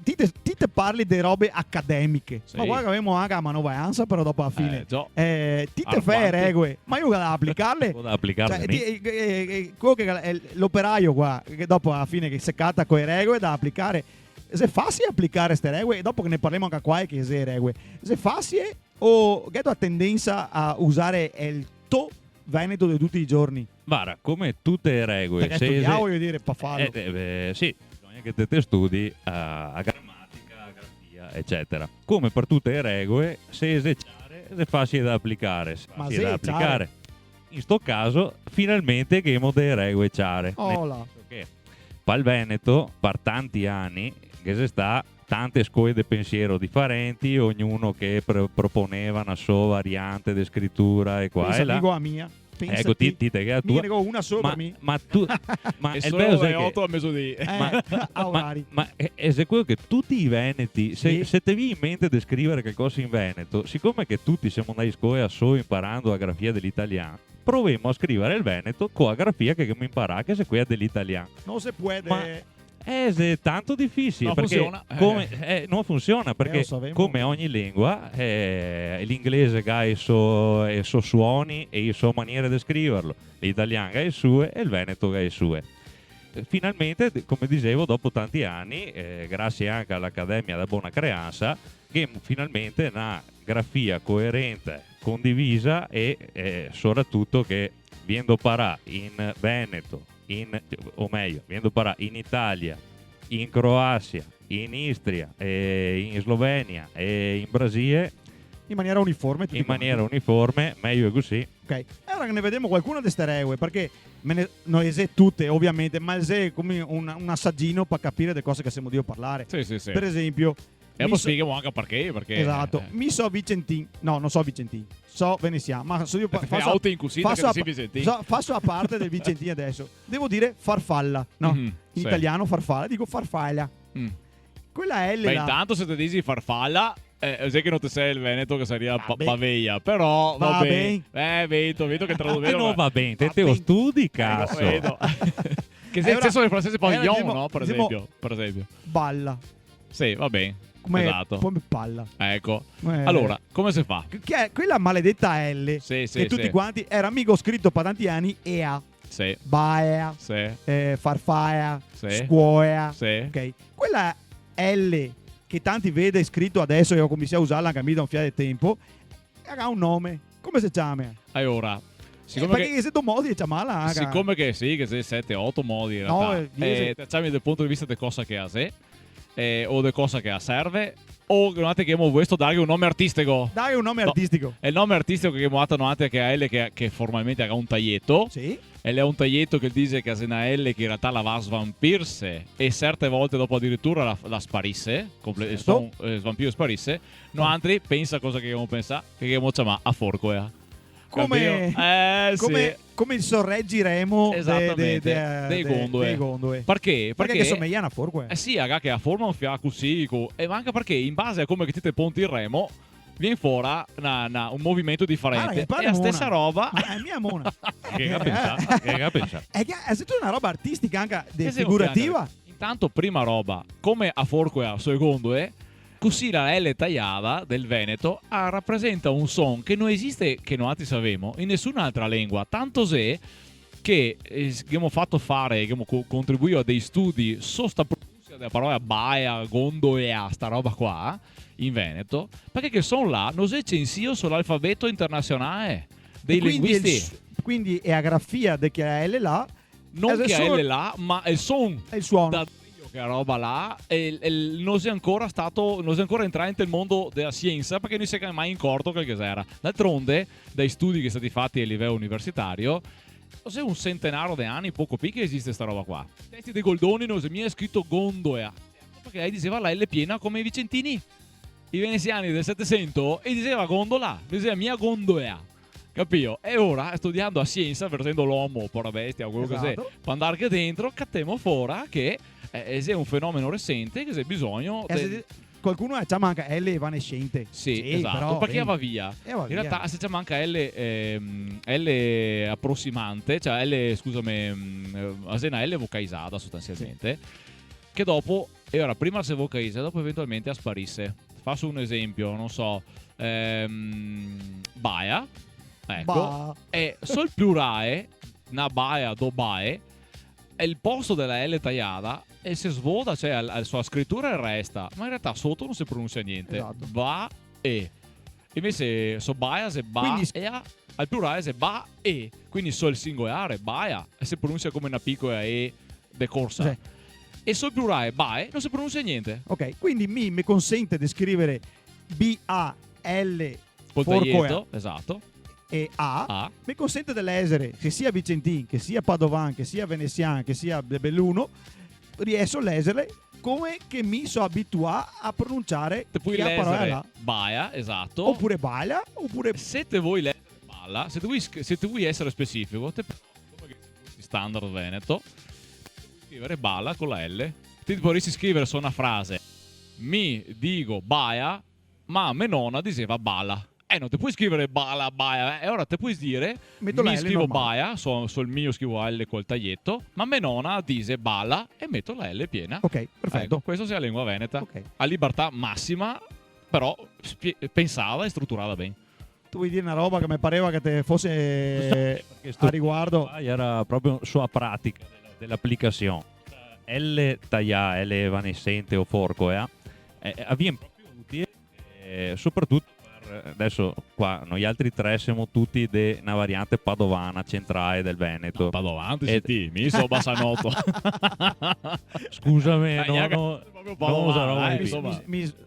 Ti te parli di robe accademiche. Sì. Ma guarda che avevamo anche a manova anza, però dopo alla fine. Già. Ti te fai Arquanti. regole, ma io da applicarle. Da applicarle lì. Quello che è l'operaio qua, che dopo alla fine che seccata con le regole da applicare. Se facile applicare queste regole, dopo che ne parliamo anche qua che se regole, se facile o che tu ha tendenza a usare il to Veneto di tutti i giorni? Guarda, come tutte le regole, Perché studiamo, voglio dire, per farlo. sì, bisogna che te studi a grammatica, a grafia, eccetera. Come per tutte le regole, se esecciare è facile da applicare. Se Ma facile da sì, applicare. In sto caso, finalmente che abbiamo delle regole chiare. Oh là. Che per il Veneto, per tanti anni, che si sta tante scuole di pensiero differenti, ognuno che proponeva una sua variante di scrittura e qua Pensa e là. amico a mia. Pensa Ecco, ti che è mi tua. nego una sola per me. Ma tu, ma E il solo bello è alle che 8 a mezzodì. A orari. ma è quello che tutti i veneti, Sì. se te vi in mente di scrivere qualcosa in Veneto, siccome che tutti siamo andati a scuola a solo imparando la grafia dell'italiano, proviamo a scrivere il Veneto con la grafia che abbiamo imparato, che è quella dell'italiano. Non si può. Ma è tanto difficile Non perché funziona. non funziona perché lo sapevamo. come ogni lingua l'inglese ha i suoi suoni e le sue maniere di scriverlo, l'italiano ha le sue e il veneto ha le sue. Finalmente, come dicevo, dopo tanti anni, grazie anche all'Accademia da Buona Creanza, che finalmente una grafia coerente, condivisa e soprattutto che viendo parà in Veneto, o meglio, viendo parà in Italia, in Croazia, in Istria, in Slovenia e in Brasile in maniera uniforme. tutti in quanti. maniera uniforme, meglio è così. Ok, e ora che ne vediamo qualcuna di queste regole, perché non le sé tutte ovviamente, ma le sé come un assaggino per capire le cose che stiamo di parlare. Sì. Per esempio, E poi spieghiamo anche perché. esatto, mi so Vicentin, no, non so Vicentin, so veneziano, ma so io Fai auto in cucina che si Vicentin. faccio a parte del Vicentin adesso. Devo dire farfalla, no? Mhm, In sì. italiano farfalla, dico farfalla. Mm. Quella L Beh, là. intanto se te dici farfalla, sai che non te sei il Veneto che sarebbe Vabbè. Paveia, però Va va bene. Vedo che Che traduvero. non va bene, te Va lo bene. studi, cazzo. Vedo. Che Ora- senso del francese pavillon, diciamo- no? Per diciamo- esempio. Balla, Sì, va bene. come, Esatto. come palla. Ecco. Eh, Allora, come si fa? che è quella maledetta L Sì, che tutti quanti era amico scritto per tanti anni EA, Sì, baea, sì, farfaia, Sì. scuoia. sì. Ok, quella L che tanti vede scritto adesso che ho cominciato a usarla anche a me da un fiato di tempo, ha un nome. Come si chiama? Allora, siccome Perché che... se tu modi chiamarla anche. Siccome che sì, che sei 7-8 modi in No, realtà, dieci. facciamo dal punto di vista di cosa che ha sé o di cosa che ha serve, O guardate che questo dare un nome artistico. Dai un nome No. artistico. È il nome artistico che chiamato anche che a L che formalmente ha un taglietto. Sì. E è un taglietto che dice che a L che in realtà la va a svampirse e certe volte dopo addirittura la sparisse, Certo. svampiro sparisse. No altri pensa cosa che abbiamo pensato che abbiamo chiamato a forco. Come, Sì. come il sorreggiremo Esattamente, dei Gondoe. dei Gondoe. Perché? Perché che somiglia a forque. Sì, raga, che ha forma un fiacco sico. E ma anche perché in base a come che ti te ponti il remo viene fuori un movimento differente. Ah, E la stessa roba. Ma è mia mona. Che ha pensato? Che ha pensato? È sempre una roba artistica anche Che se figurativa. non intanto, prima roba, come a forco e secondo così la L tagliata del Veneto rappresenta un son che non esiste, che noi altri sapevamo, in nessun'altra lingua. Tanto se che abbiamo fatto fare, abbiamo contribuito a dei studi su sta pronuncia della parola baia, gondo e a sta roba qua in Veneto, perché che sono là, non c'è censio sull'alfabeto internazionale dei linguisti. Quindi è a grafia di che è L là. Non che adesso è là, ma è il son. è il suono. Da che roba là e non si è ancora entrato nel mondo della scienza perché non si è mai incorto che era. D'altronde, dai studi che sono stati fatti a livello universitario, se un centenario di anni, poco più che esiste sta roba qua. I testi dei Goldoni non si mi è scritto Gondoea perché lei diceva la L piena come i vicentini, i veneziani del Settecento, e diceva gondola, diceva mia Gondoea. Capito? E ora, studiando a scienza, vedendo l'uomo, porra bestia, o quello che Esatto. sia, per andare che dentro, cattiamo fuori che è un fenomeno recente che c'è bisogno. Qualcuno chiama anche L evanescente. Sì, esatto, però, perché va via. va In via. realtà si chiama anche L approssimante, cioè L, scusami, asena L vocalizzata sostanzialmente, che dopo, e ora prima si vocalizza, dopo eventualmente sparisse. Faccio un esempio, non so, baia, ecco, Ba. e sul plurale, na baia, do bae, è il posto della L tagliata e si svuota, cioè la sua scrittura resta, ma in realtà sotto non si pronuncia niente. Esatto. Ba e. Invece so baia se ba Quindi- e a, al plurale se ba e. Quindi so il singolare baia e si pronuncia come una piccola e decorsa. Sì. E sul plurale bae non si pronuncia niente. Ok, quindi mi consente di scrivere B-A-L Col taglietto, esatto. e A. A. Mi consente dell'essere, che sia Vicentin, che sia Padovan, che sia Venezian, che sia Belluno, riesco a leggere come che mi so abituato a pronunciare Te puoi la parola leggere là. baia, esatto. Oppure baila, oppure Se te vuoi leggere balla, se te vuoi essere specifico, te come standard veneto, scrivere balla con la L. Ti vorresti scrivere su una frase: mi dico baia, ma me nonna diceva balla. Non ti puoi scrivere balla, baia, e ora ti puoi dire Metto la mi L scrivo normale. baia, sul mio scrivo L col taglietto, ma me nonna dice balla e metto la L piena. Ok, perfetto. Ecco, questo sia la lingua veneta. Ok. A libertà massima, però pensata e strutturata bene. Tu vuoi dire una roba che mi pareva che te fosse Perché sto a riguardo. era proprio sua pratica dell'applicazione. L tagliata, L evanescente o forco, avviene proprio utile, soprattutto per, adesso qua noi altri tre siamo tutti di una variante padovana centrale del Veneto. Vado avanti, E- sì, mi so bassanotto. Scusami, Dai, non proprio non userò padovana, mai insomma.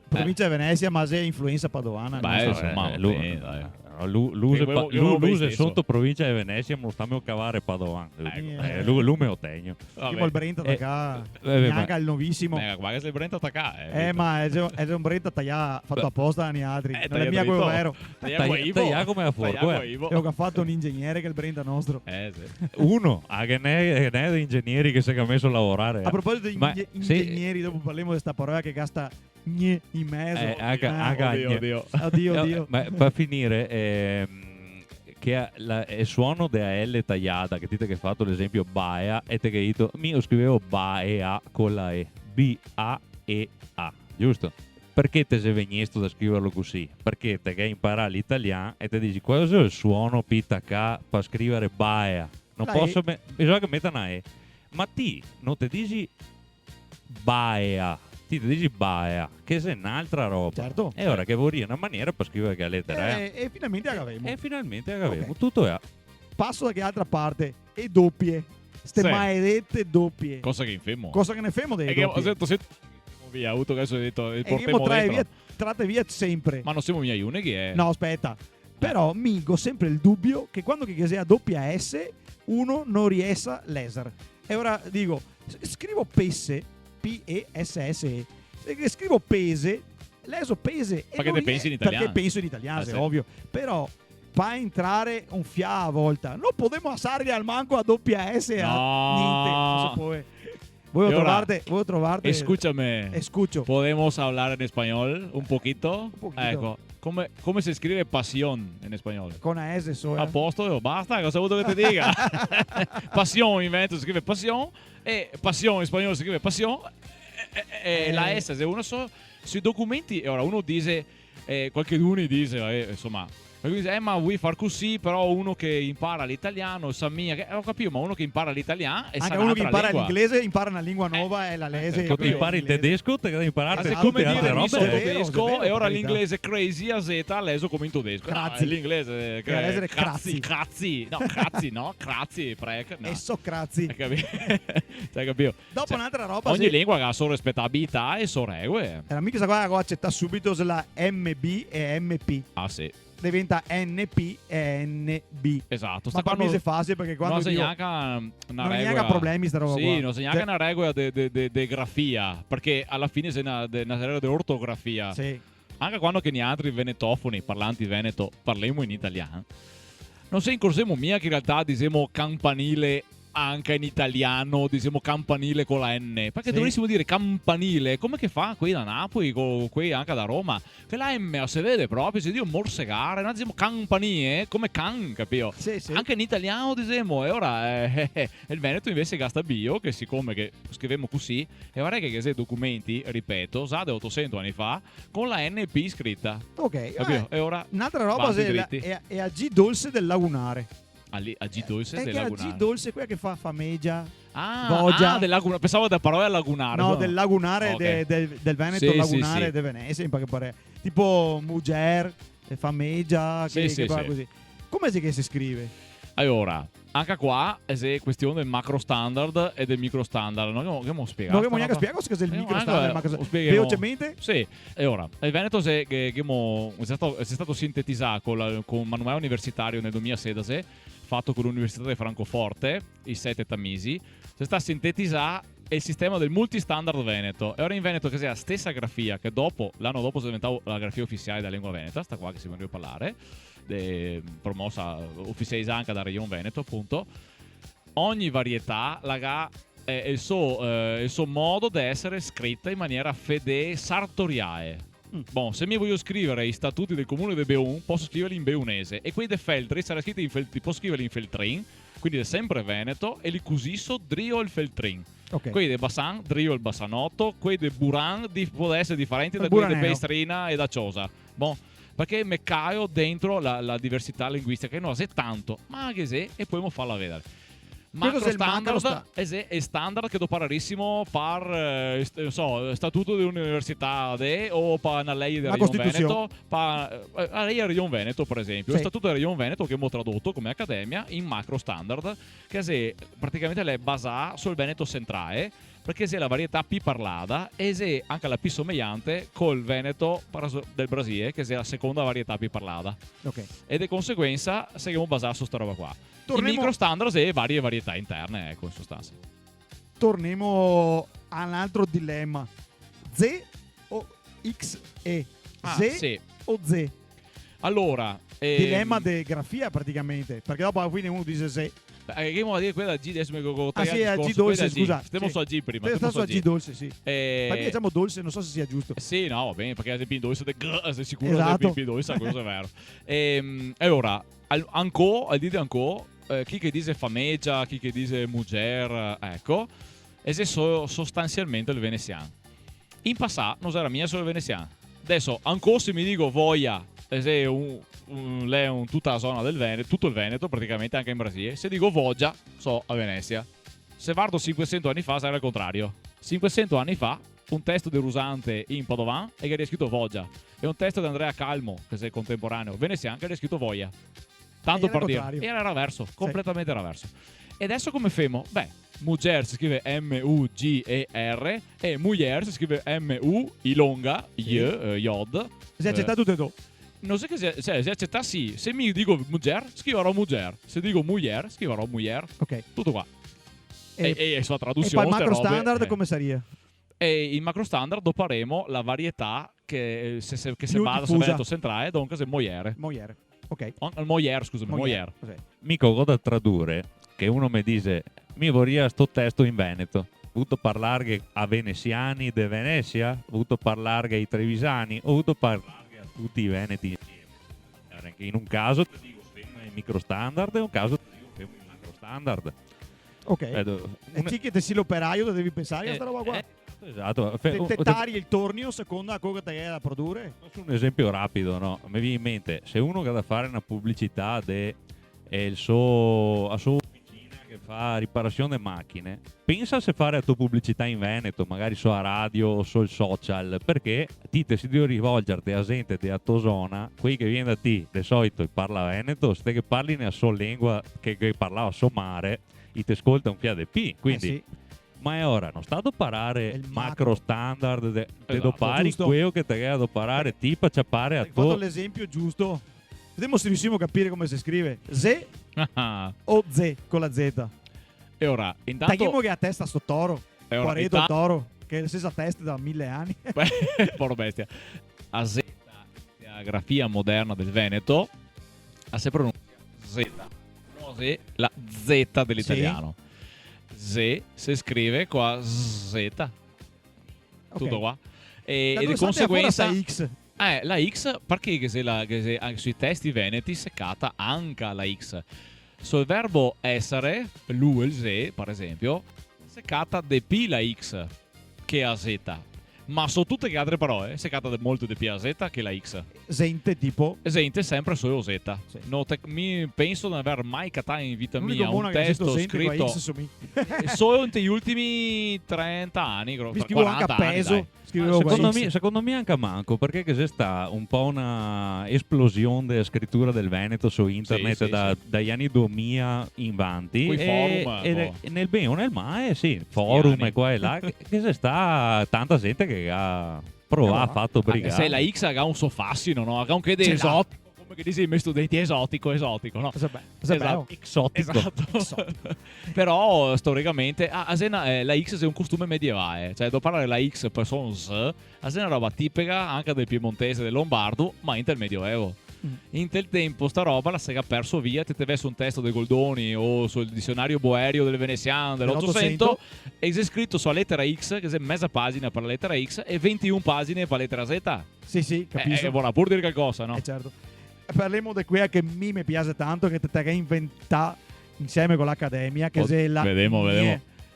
Provincia di Venezia, ma se influenza padovana. Beh, non so. insomma, lui, bene, dai. l'use Io volevo stesso. sotto provincia di Venezia me lo stiamo cavare padovana. Ecco. Lui me lo tegno. Tipo il Brenta da qua, vabbè, neanche il nuovissimo. Guarda che sei Brenta attaccare. Ma è un Brenta tagliato, fatto apposta da altri. Non è tagliato mia di quello to. vero. Taglia come a forco, Io che ho fatto un ingegnere che è il Brenta nostro. Sì. Uno, che ne è di ingegneri che si è messo a lavorare. A proposito di Ma ingegneri, dopo parliamo di questa parola che gasta in mezzo. Oddio. Oddio. Ma per finire, che il suono della L tagliata, che dite che hai fatto l'esempio baea, e te che hai detto, io scrivevo baea con la E, B-A-E-A, giusto? Perché te sei venuto da scriverlo così? Perché te che impara l'italiano e te dici, cosa è il suono PTK per scrivere baea? Non La posso, E. bisogna che metta una E. Ma ti, non te dici baea, ti dici baea, che è un'altra roba. Certo. E ora che vorrei una maniera per scrivere che lettera è. E finalmente agavemo. E finalmente avevo Ok. tutto è. Passo da che altra parte. E doppie. Ste Sì. maledette doppie. Cosa che infemo. Cosa che ne femo dei E che ho doppie? detto, se Via, avuto che adesso hai detto il E che portemo dentro. tratte via sempre. Ma non siamo miei unici, No, aspetta. Però mi ho sempre il dubbio che quando che sia doppia S uno non riesce a leser. E ora dico, scrivo pesse, P-E-S-S-E. Se scrivo pese, leso pese. E Perché non te pensi in perché italiano. penso in italiano, Sì. è ovvio. Però fa entrare un FIA a volta. Non podemos passare al manco a doppia S a No. niente. Non se può. Voy Y ahora, a trovarte. Escúchame. Escucho. ¿Podemos hablar en español un poquito? Un poquito. Ecco, come si scrive pasión en español? Con la S so. A posto, basta, cosa ho voluto che ti dica? Passion in Veneto si scrive passion e passion in spagnolo si scrive passion e la S se uno sui documenti e ora uno dice qualcuno dice insomma ma vuoi far così però uno che impara l'italiano sa mia che ho capito ma uno che impara l'italiano e Anche sa uno che un'altra impara lingua. l'inglese impara una lingua nuova e la lese. Tu impari il tedesco, te devi imparare Ma se tutte come le altre dire mi so robe. tedesco vero, e ora per carità. l'inglese crazy a Z leso come in tedesco. Crazzi. No, l'inglese Deve essere crazzi. crazzi. No, crazzi, no, crazzi, prec. No. E so crazzi. Hai capito? Hai capito? Dopo Cioè, un'altra roba. ogni lingua ha la sua rispettabilità e sue regole. Era mica questa qua accetta subito se la MB e MP. Ah, sì. Diventa NP e NB. Esatto. Ma per me è facile perché quando non dico, segnaca una non regola. neanche problemi sta roba sì, qua. non segnaca una regola di grafia. Perché alla fine è una regola di ortografia. Sì. Anche quando che gli altri venetofoni parlanti veneto parliamo in italiano, non si incorsiamo mia che in realtà diciamo campanile anche in italiano, diciamo campanile con la N. Perché Sì. dovrissimo dire campanile, come che fa qui da Napoli, qui anche da Roma, che la M si vede proprio, si dice morsegare, noi diciamo campanie, come can, capito? Sì, sì. Anche in italiano diciamo, e ora il Veneto invece gasta bio, che siccome che scriviamo così, e ora che se documenti, ripeto, usate 800 anni fa, con la NP scritta, Ok. capito? E ora Un'altra roba avanti se dritti. è a G dolce del lagunare. a G dolce È del che a G lagunare. dolce quella che fa fameggia. Ah, Voggia. del lagunare. Pensavo da parole lagunare. No, del lagunare Ok. del Veneto, Sì, lagunare sì. de Venezia, in poche parole. Tipo Muger, fameggia, Sì, che sì, fa sì. così. Come si che si scrive? Allora, anche qua è questione del macro standard e del micro standard. Non abbiamo spiegato. Non abbiamo neanche spiegato cosa è il micro standard, ma cosa... velocemente? Sì, e ora, il Veneto è stato sintetizzato con un manuale universitario nel 2016, fatto con l'Università di Francoforte, i 7 Tamisi, si sta sintetizzando il sistema del multistandard veneto. E ora in Veneto che sia la stessa grafia che l'anno dopo si è diventata la grafia ufficiale della lingua veneta, sta qua che si vuole parlare, promossa ufficializzata anche da Regione Veneto, appunto. Ogni varietà è il suo modo di essere scritta in maniera fede sartoriale. Bon, se mi voglio scrivere i statuti del comune di Beun, posso scriverli in beunese. E quei de Feltri saranno scritti posso scriverli in feltrin, quindi è sempre veneto, e li cusisso drio il feltrin. Ok. Quelli di Bassan, drio il bassanotto, quelli di Buran può essere differenti da Il quelli di buraneo. Pestrina e da Ciosa. Bon, perché me caio dentro la diversità linguistica, che non è tanto, ma anche se, e poi mo farla vedere. Macro Cos'è il macro standard è standard che dopo rarissimo par statuto di un'università o per una legge La della Regione Costituzione. Veneto la legge della Regione Veneto per esempio Sì. il statuto della Regione Veneto che abbiamo tradotto come accademia in macro standard che è praticamente è basato sul Veneto centrale perché è la varietà più parlata e è anche la più somigliante col Veneto del Brasile che è la seconda varietà più parlata Ok. e di conseguenza siamo basati su sta roba qua. Torniamo- I micro standards e varie varietà interne, ecco, in sostanza. Torniamo a un altro dilemma. Z o XE? Z sì. o Z? Allora, Dilemma di grafia praticamente. Perché dopo alla fine uno dice Z. che vuol dire quella G adesso mi Ah sì, è a G dolce, scusa. Stiamo Sì. su G prima. Sta su a G dolce, sì. Eh, Ma diciamo dolce, non so se sia giusto. Sì, no, va bene, perché ad esempio in dolce sei sicuro Esatto. che in dolce questo è vero. Allora, al dite ancora, chi che dice fameggia, chi che dice muger, ecco, e se sostanzialmente il veneziano. In passato non era mia solo il veneziano. Adesso ancora se mi dico voglia, se lei è tutta la zona del Veneto, tutto il Veneto praticamente anche in Brasile, se dico voggia, so a Venezia. Se guardo 500 anni fa sarà il contrario. 500 anni fa un testo di Rusante in Padovan e che era scritto Voggia e un testo di Andrea Calmo che è contemporaneo veneziano che era scritto Voglia. Tanto Era per dire, contrario. era reverso, completamente reverso. E adesso come femo? Beh, Muger si scrive M-U-G-E-R e Mujer si scrive M-U, ilonga, Yod. Si accetta tutte e due. Non so che se accetta sì. Se mi dico Muger, scriverò Muger. Se dico Mujer, scriverò Mujer. Ok. Tutto qua. E sua E traduzione. poi il macro ste robe, standard come sarebbe? E in macro standard doparemo la varietà che se Più basa su diffusa. Veneto centrale, donc se Moiere. Moiere. Ok. Moier, scusami, Moier. Cos'è? Mica da tradurre che uno mi dice mi vorrei sto testo in Veneto. Ho voluto parlare a veneziani de Venezia, ho voluto parlare ai trevisani, ho voluto parlare a tutti i veneti insieme. Anche in un caso ti dico fermo in micro standard e in un caso ti dico fermo in macro standard. Ok. E chi che te si l'operaio devi pensare a questa roba qua? Esatto. Te tari il tornio secondo la cosa che te è da produrre? Faccio un esempio rapido, no? Mi viene in mente, se uno che ha da fare una pubblicità a sua officina che fa riparazione macchine, pensa se fare la tua pubblicità in Veneto, magari sulla radio o sul social, perché ti si deve rivolgerti a gente della tua zona, quelli che viene da te, di solito parla Veneto, se che parli nella sua lingua che parlava a somare, ti ascolta un piede P, quindi... Sì. Ma è ora, non sta a parare Il macro standard de Esatto, dopari giusto. quello che te ha parare tipo a ciappare a Hai fatto tuo l'esempio giusto. Vediamo se riusciamo a capire come si scrive. Z Ah, o Z con la Z. e ora, intanto... Tagliamo che ha testa sto toro. E ora, Quareto il intanto- toro. Che è la stessa testa da 1000 anni. Porco bestia. A Z, la grafia moderna del Veneto, ha sempre pronuncia Z. No, Z, la Z dell'italiano. Z si scrive qua Z. Tutto qua. E di conseguenza... X. La X, perché che se anche sui testi veneti seccata anche la X. Sul verbo essere, lui il Z, per esempio, seccata de P la X che a Z. Ma su tutte le altre parole, seccata molto di P a Z che la X. Gente tipo. Esente sempre solo Z. Sì. Mi penso di non aver mai catato in vita L'unico mia buono un che testo sento sempre qua, scritto X su me. solo negli ultimi 30 anni, Mi scrivo anche a 40 anni, peso. dai. Scrivevo qua secondo X. me, secondo me anche manco, perché che c'è sta un po' una esplosione della scrittura del Veneto su internet Sì, sì. dagli anni 2000 in avanti Coi forum, e nel bene o nel male sì, forum anni. e qua e là che c'è sta tanta gente che ha provato, ha fatto brigare. Se la X ha un suo fascino, no? Ha un che di Ce l'ha. esotico, come che dici, studenti esotico, no? Esatto. Exotico. Esatto. Però storicamente la X è un costume medievale, cioè dopo parlare la X per son S, è una roba tipica anche del piemontese e del lombardo, ma in tel medioevo. In tel tempo sta roba la si è perso via, te vedi su un testo dei Goldoni o sul dizionario boerio del veneziano dell'800 e c'è scritto sulla lettera X, che è mezza pagina per la lettera X e 21 pagine per la lettera Z. Sì, capisco. Vuole pur dire qualcosa, no? Certo. Parliamo di quella che mi piace tanto, che te hai inventato insieme con l'Accademia, che è la... Vedemo.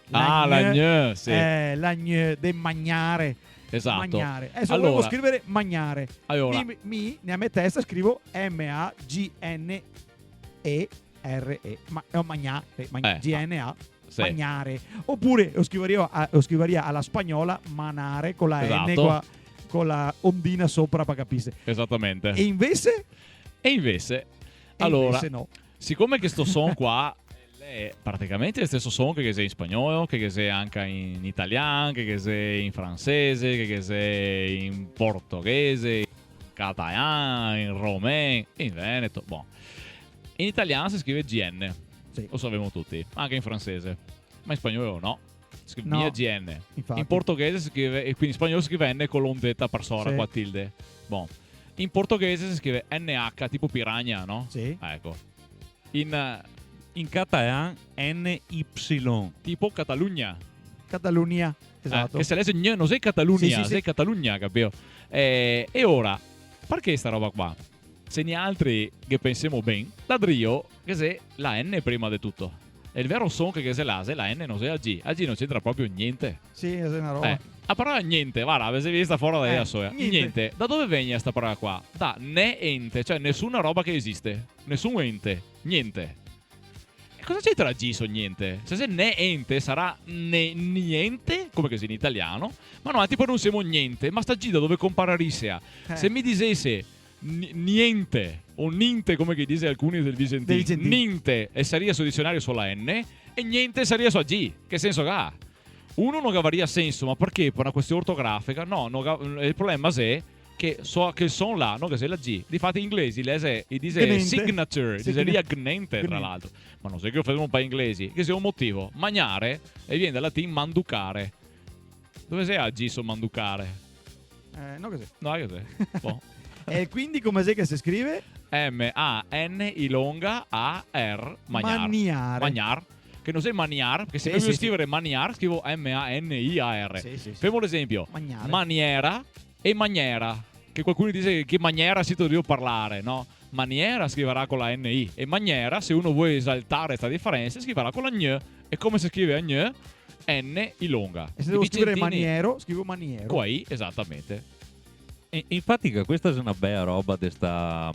La gne, sì. La gne de magnare. Esatto. Magnare. Adesso volevo scrivere magnare. Allora, nella mia testa scrivo M-A-G-N-E-R-E. Magnare. G-N-A. sì. Magnare. Oppure lo scriveria alla spagnola manare con la N Esatto. qua, con la ondina sopra per capire. Esattamente. E invece allora, no. siccome che sto son qua è praticamente lo stesso son che sei in spagnolo, che sei anche in italiano, che sei in francese, che sei in portoghese, in catalano, in romeno, in veneto. Boh. In italiano si scrive GN, Sì. lo sappiamo tutti, anche in francese, ma in spagnolo no. Si scrive No, GN. infatti. In portoghese si scrive, e quindi in spagnolo si scrive N con l'ondetta per sora, Sì. qua tilde. Boh. In portoghese si scrive NH, tipo piranha, no? Sì. Ecco. In In catalan NY. tipo Catalogna. Catalunya. Esatto. Che se legge gn, non sei Catalogna, Sì, sì, sì. sei Catalogna, capito? E ora, perché sta roba qua? Se ne altri che pensiamo ben, da Drio, che se la N prima di tutto. E il vero son che se la N non sei la G. La G non c'entra proprio niente. Sì, è una roba. A parola niente, guarda, avete visto fuori da adesso. Niente. Da dove viene sta parola qua? Da ne ente, cioè nessuna roba che esiste. Nessun ente. Niente. E cosa c'entra G su niente? Cioè se ne ente sarà niente, come che sia in italiano, ma no, tipo non siamo niente. Ma sta G da dove compararissea? Se mi dicesse niente o ninte, come che dice alcuni del Vicentino. Ninte e saria su dizionario sulla N e niente saria su G. Che senso ha? Uno non avaria senso, ma perché? Per una questione ortografica? No, il problema è che il son là, non che sia la G. Difatti in inglesi dice signature, diceria gnente tra l'altro. Ma non so che io faccio un po' inglesi, che sia un motivo. Magnare e viene dal latino manducare. Dove sei a G su manducare? No che sei. No, che sei. Boh. E quindi come sei che si scrive? M-A-N-I-A-R Maniare. Magnar. Che non sei maniar, perché se devo scrivere maniar, scrivo M-A-N-I-A-R. Fermo l'esempio. Maniera e maniera. Che qualcuno dice che maniera si devo parlare, no? Maniera scriverà con la N-I. E maniera, se uno vuole esaltare questa differenza, scriverà con la N. E come si scrive a N? N-I longa. E se devo scrivere maniero, scrivo maniero. Qui, esattamente. Infatti questa è una bella roba della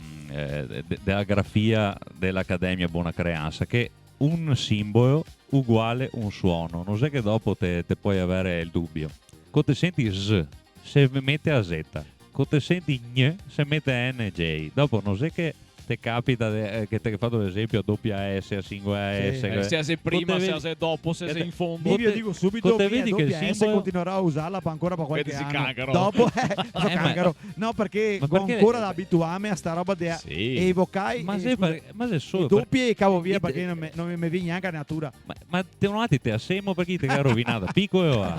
grafia dell'Accademia Buona Creanza, che un simbolo uguale un suono, non è che dopo te puoi avere il dubbio. Quando te senti S, se mette a Z, quando te senti N, se mette NJ, dopo non è che te capita che ti hai fatto l'esempio doppia S, a singola S, se sei prima, se sei dopo, se sei in fondo. Io dico subito che vedi che il simbolo continuerà a usarla ancora per qualche anno. Cancaro. Dopo cancaro. No, perché ancora da abituarmi a sta roba di evocai ma se solo doppie e cavo via perché non mi viene neanche a natura. Ma te un attimo, a semo perché ti hai rovinato piccolo.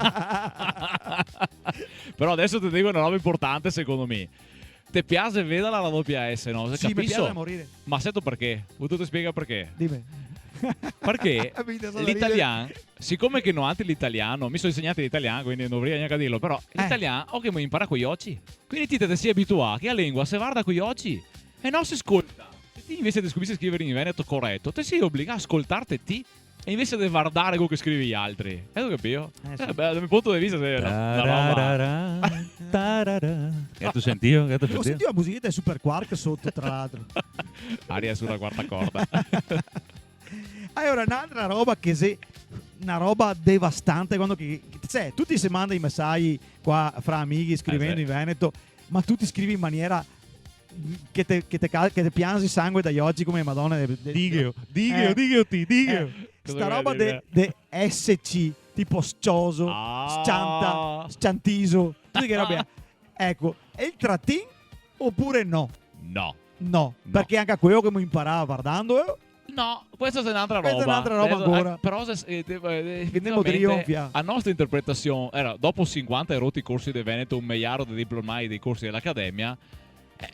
Però adesso ti dico una roba importante secondo me. Te piace vedala la doppia S, no? Se sì, mi piace morire. Ma sai tu perché? Tu ti spiega perché? Dimmi. Perché l'italiano, siccome che non anche l'italiano, mi sono insegnato l'italiano, quindi non dovrei neanche dirlo, però l'italiano o che mi impara con gli occhi. Quindi ti si abitua che la lingua si guarda con gli occhi e non si ascolta. Se ti invece di scrivere in veneto corretto, te si obbliga a ascoltarti te. E invece di guardare quello che scrivi gli altri. Hai capito? Sì. Dal mio punto di vista è una roba. Che tu sentivo? Ho sentito la musichetta di Super Quark sotto, tra l'altro. Aria sulla quarta corda. Allora, un'altra roba che se una roba devastante quando tutti si mandano i messaggi qua fra amici scrivendo in veneto, ma tu ti scrivi in maniera che te piangi sangue dagli occhi come Madonna. Digo. Sta roba de SC, tipo scioso, sciantiso, tutte che robe. Ecco, è il trattin oppure no? No, perché anche quello che mi imparava guardando. No, questa è un'altra roba. Questa è un'altra roba ancora. Però a nostra interpretazione era dopo 50 rotti corsi di Veneto, un miliardo di diplomati dei corsi dell'Accademia.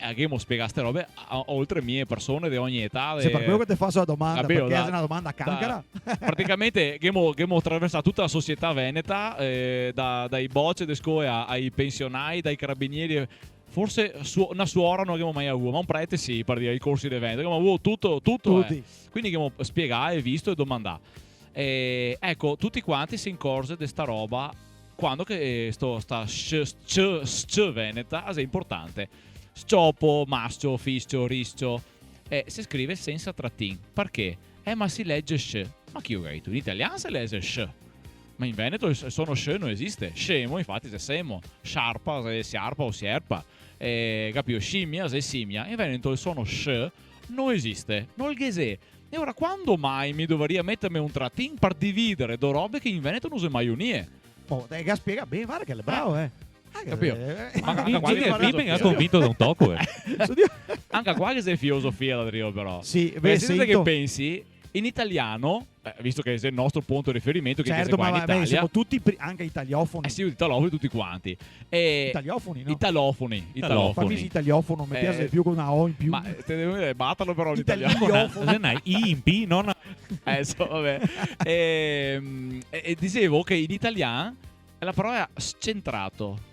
Abbiamo spiegato queste robe oltre mie persone di ogni età. Se per quello che ti faccio la domanda, perché è una domanda cancara. Praticamente abbiamo attraversato tutta la società veneta, dai bocce di scuola ai pensionai, dai carabinieri. Forse una suora non abbiamo mai avuto, ma un prete sì, per dire i corsi di Veneto. Abbiamo avuto tutto. Quindi abbiamo spiegato, visto e domandato. Ecco, tutti quanti si incorse di sta roba quando che sta veneta è importante. Sciopo, mascio, fiscio, riscio. Si scrive senza trattin. Perché? Ma si legge sc. Ma chi ho detto? In italiano si legge sc. Ma in Veneto sono sc non esiste. Scemo, infatti, se semo. Sciarpa, se siarpa o sierpa. Capito? Scimmia, se simia. In Veneto sono sc non esiste. Non il ghese. E ora, quando mai mi dovrei mettermi un trattin per dividere do robe che in Veneto non si mai unie? Oh, dai, spiega bene, guarda che è bravo, Capito? Ma mi ha convinto da un tocco. Anche qua che sei filosofia da Rio, però. Sì, che pensi in italiano, visto che è il nostro punto di riferimento, che certo, qua in Italia, siamo tutti anche italiofoni. Sì, italiofoni tutti quanti. Italiofoni, no? Italofoni. Fammi italiofono, mi piace più con una O in più. Ma te devo dire, battalo però l'italiano. I in P, non vabbè. E dicevo che in italiano la parola scentrato.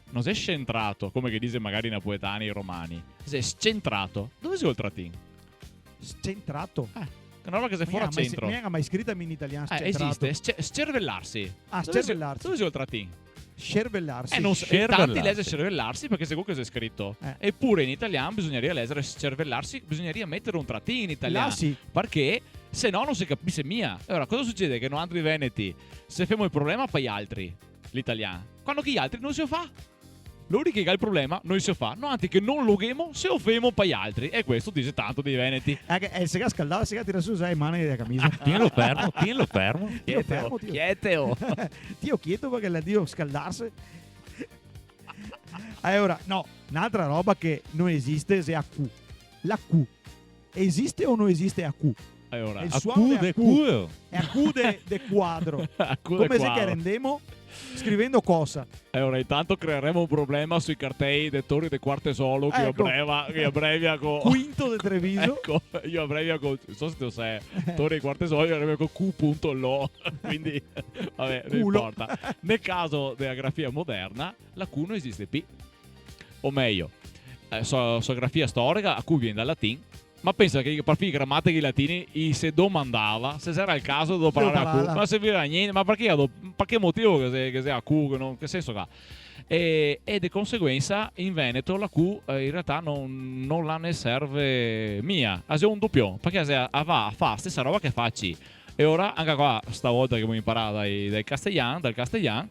Non sei scentrato, come che dice magari i napoletani e i romani. Sei scentrato. Dove si il trattin? Scentrato? Una roba che se fuori a centro. Non è mai scritta in italiano scentrato. Esiste. Scervellarsi. Scervellarsi. Dove si il trattin? Scervellarsi. Tanti legge scervellarsi perché secondo che è scritto. Eppure in italiano bisogneria leggere scervellarsi, bisogneria mettere un trattin in italiano. Sì. Perché se no non si capisce mia. Allora, cosa succede? Che noi altri veneti, se facciamo il problema per gli altri, l'italiano. Quando che gli altri non si fa. L'unico che ha il problema non si fa, no, anche che non loghiamo se offriamo per gli altri. E questo dice tanto dei veneti. Se che scaldava, se che tira su le mani della camicia. Tienilo fermo, tienilo fermo. Io fermo, tio. Chieteo. Tio quieto perché la dio scaldarsi. Allora, no, un'altra roba che non esiste è a Q. La Q. Esiste o non esiste a Q? Allora, Il A suono cu è de culo. È a Q de quadro. a cura Come se qua. che rendemo scrivendo cosa? Allora, intanto creeremo un problema sui cartei dei Torri del Quarto Solo che Ecco. abbrevia con... Quinto de Treviso. Ecco, io avrei con, non so se tu sai, Torre di Quarto Solo, io avrei con Q.lo, quindi vabbè, non Culo. importa. Nel caso della grafia moderna, la Q non esiste più. O meglio, so grafia storica, a Q viene dal latin, ma pensa che per i grammatici latini se domandava se era il caso di parlare a Q, parlarla. ma serviva a niente, ma perché motivo che sia a Q, che senso ha? E di conseguenza in Veneto la Q in realtà non la ne serve mia, ha un doppio, perché se va a fa stessa roba che fa C. E ora anche qua stavolta che abbiamo imparato dal castellano,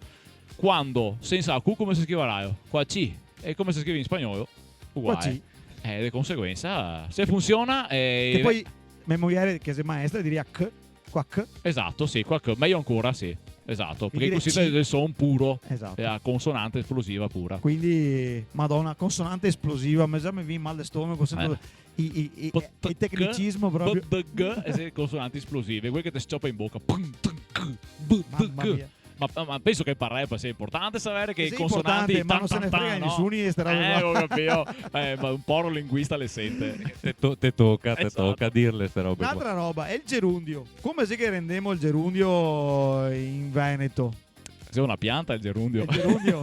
quando senza Q come si scriverà? Qua C, e come si scrive in spagnolo? Uguale. Qua C. E di conseguenza se funziona Che poi mia moglie che è maestra diría K, qua K. esatto, sì, meglio ancora, sì. Esatto, perché dire così C. del son puro, Esatto. la consonante esplosiva pura. Quindi, madonna, consonante esplosiva, mi viene mal di stomaco, sento il tecnicismo proprio. BDG e consonanti esplosive, quelle che ti scioppa in bocca. Mamma mia. Ma penso che per rap sia importante sapere che Sì, i consonanti importante, ma non se ne frega nessuno di queste robe ho qua. capito. Ma un po' un linguista le sente. Te tocca Esatto. dirle ste robe qua. Un'altra roba è il gerundio. Come si che rendiamo il gerundio in Veneto? Sei una pianta il gerundio. Il gerundio.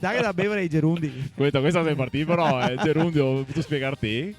Dai da bevere i gerundi. Questa sei partita, però il gerundio, tu spiegarti?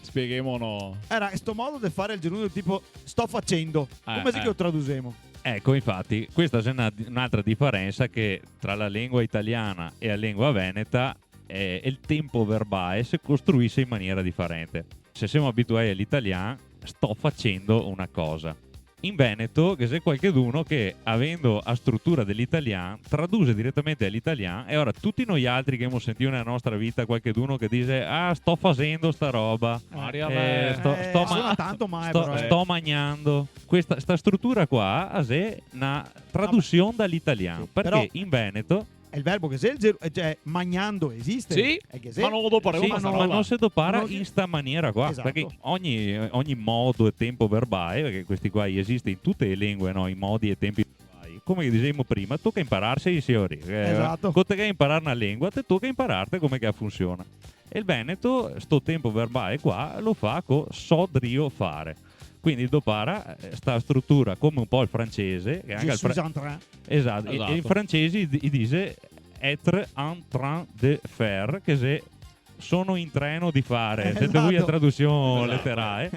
Spieghiamono. Era questo modo di fare il gerundio tipo sto facendo. Come si che lo traduciamo? Ecco, infatti, questa è un'altra differenza che tra la lingua italiana e la lingua veneta il tempo verbale si costruisce in maniera differente. Se siamo abituati all'italiano, sto facendo una cosa. In Veneto, che c'è qualcuno che, avendo a struttura dell'italiano, traduce direttamente all'italiano, e ora tutti noi altri che abbiamo sentito nella nostra vita qualcuno che dice sto facendo sta roba, Maria suona tanto mai però. sto mangiando. Questa struttura qua è una traduzione dall'italiano, Sì, perché però- in Veneto È il verbo che se cioè magnando esiste. Sì, È che se. ma non lo dopo sì, sta ma roba. non si dopara Non- in sta maniera qua, Esatto. perché ogni modo e tempo verbale, perché questi qua esistono in tutte le lingue, no? I modi e tempi verbali. Come dicevamo prima, tocca impararsi i teorie. Esatto. Con te che imparare una lingua, te tocca imparare come che funziona. E il Veneto, sto tempo verbale qua, lo fa con so drio fare. Quindi dopara sta struttura come un po' il francese, che anche Je il suis en train. esatto. Esatto. E in francese dice être en train de faire, che se sono in treno di fare, se Esatto. vuoi la traduzione Esatto. letterale,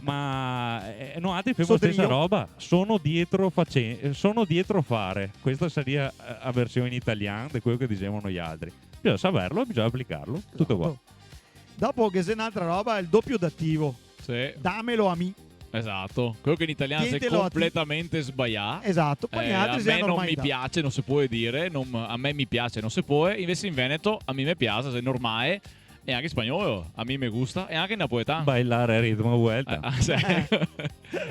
ma noi altri facciamo la stessa Sotrio. roba, sono dietro fare. Questa sarebbe la versione in italiano di quello che dicevano gli altri. Bisogna saperlo, bisogna applicarlo, tutto qua. Esatto. Dopo che se un'altra roba è il doppio dativo. Sì, Dammelo a me. esatto. Quello che in italiano è Tientelo a ti. completamente sbagliato. Esatto. Poi gli altri a si me hanno non mi normalità. piace, non si può dire. A me mi piace, non si può. Invece in Veneto a me mi piace, è normale. E anche in spagnolo a me mi gusta. E anche in napoletano. Bailare a ritmo vuelta. Sì.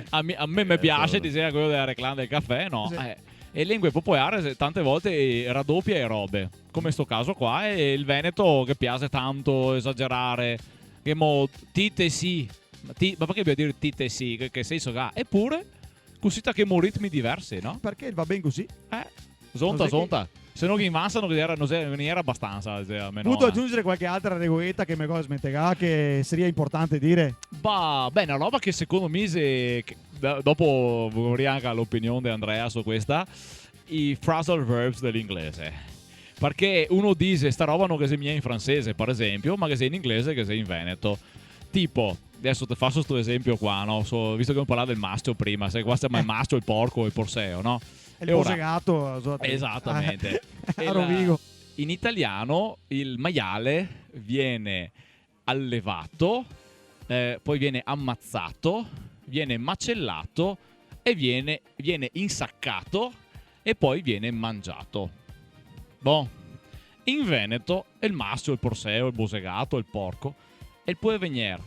a me mi piace, diceva quello della reclama del caffè, no? Sì. E lingue popolari tante volte raddoppia e robe. Come in sto caso qua. E il Veneto che piace tanto esagerare. Che mo tite sì. Ma perché dobbiamo dire tite sì? Che senso ha? Eppure, così che mo ritmi diversi, no? Perché va bene così. Zonta, Cos'è zonta. Se non che avanzano non era abbastanza. Almeno, Potuto aggiungere qualche altra regoletta che mi cosa smetterà che sarebbe importante dire. Bah, beh, una roba che secondo me dopo vorrei anche l'opinione di Andrea su questa, i phrasal verbs dell'inglese. Perché uno dice sta roba non che sia mia in francese, per esempio, ma che sia in inglese, che sia in veneto. Tipo, adesso ti faccio questo esempio qua, no? Visto che abbiamo parlato del maschio prima, sai qua stiamo il maschio, il porco e il porseo, no? È il E ora- borsegato. Esattamente. A Rovigo. In italiano il maiale viene allevato, poi viene ammazzato, viene macellato e viene insaccato e poi viene mangiato. Boh. In Veneto il maschio, il porseo, il bosegato, il porco. E il puoi venire